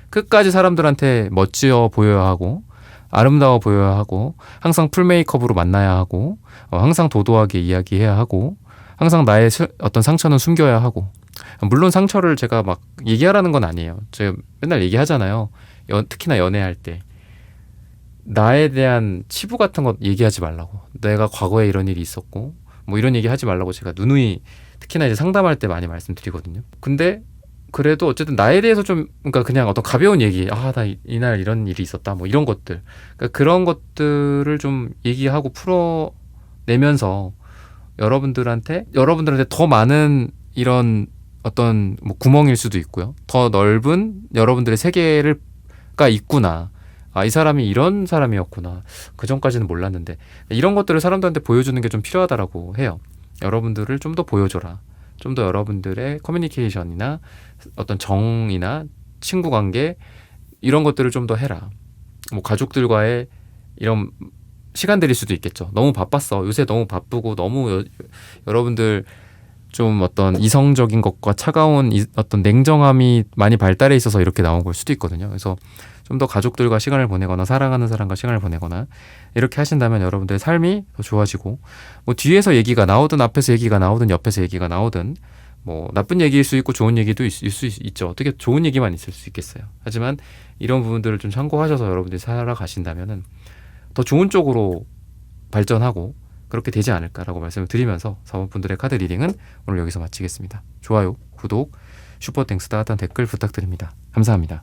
Speaker 1: 끝까지 사람들한테 멋지어 보여야 하고 아름다워 보여야 하고 항상 풀 메이크업으로 만나야 하고 항상 도도하게 이야기해야 하고 항상 나의 어떤 상처는 숨겨야 하고, 물론 상처를 제가 막 얘기하라는 건 아니에요. 제가 맨날 얘기하잖아요. 특히나 연애할 때 나에 대한 치부 같은 거 얘기하지 말라고. 내가 과거에 이런 일이 있었고 뭐 이런 얘기 하지 말라고 제가 누누이 특히나 이제 상담할 때 많이 말씀드리거든요. 근데 그래도 어쨌든 나에 대해서 좀, 그러니까 그냥 어떤 가벼운 얘기, 나 이날 이런 일이 있었다, 뭐 이런 것들, 그러니까 그런 것들을 좀 얘기하고 풀어내면서 여러분들한테 더 많은 이런 어떤 뭐 구멍일 수도 있고요. 더 넓은 여러분들의 세계가 있구나. 이 사람이 이런 사람이었구나. 그 전까지는 몰랐는데. 이런 것들을 사람들한테 보여주는 게 좀 필요하다라고 해요. 여러분들을 좀 더 보여줘라. 좀 더 여러분들의 커뮤니케이션이나 어떤 정이나 친구 관계 이런 것들을 좀 더 해라. 뭐 가족들과의 이런 시간들일 수도 있겠죠. 너무 바빴어. 요새 너무 바쁘고 너무 여러분들 좀 어떤 이성적인 것과 차가운 어떤 냉정함이 많이 발달해 있어서 이렇게 나온 걸 수도 있거든요. 그래서 좀 더 가족들과 시간을 보내거나 사랑하는 사람과 시간을 보내거나 이렇게 하신다면 여러분들의 삶이 더 좋아지고, 뭐 뒤에서 얘기가 나오든 앞에서 얘기가 나오든 옆에서 얘기가 나오든 뭐 나쁜 얘기일 수 있고 좋은 얘기도 있을 수 있죠. 어떻게 좋은 얘기만 있을 수 있겠어요. 하지만 이런 부분들을 좀 참고하셔서 여러분들이 살아가신다면은 더 좋은 쪽으로 발전하고 그렇게 되지 않을까라고 말씀을 드리면서 4번 분들의 카드 리딩은 오늘 여기서 마치겠습니다. 좋아요, 구독, 슈퍼땡스 따뜻한 댓글 부탁드립니다. 감사합니다.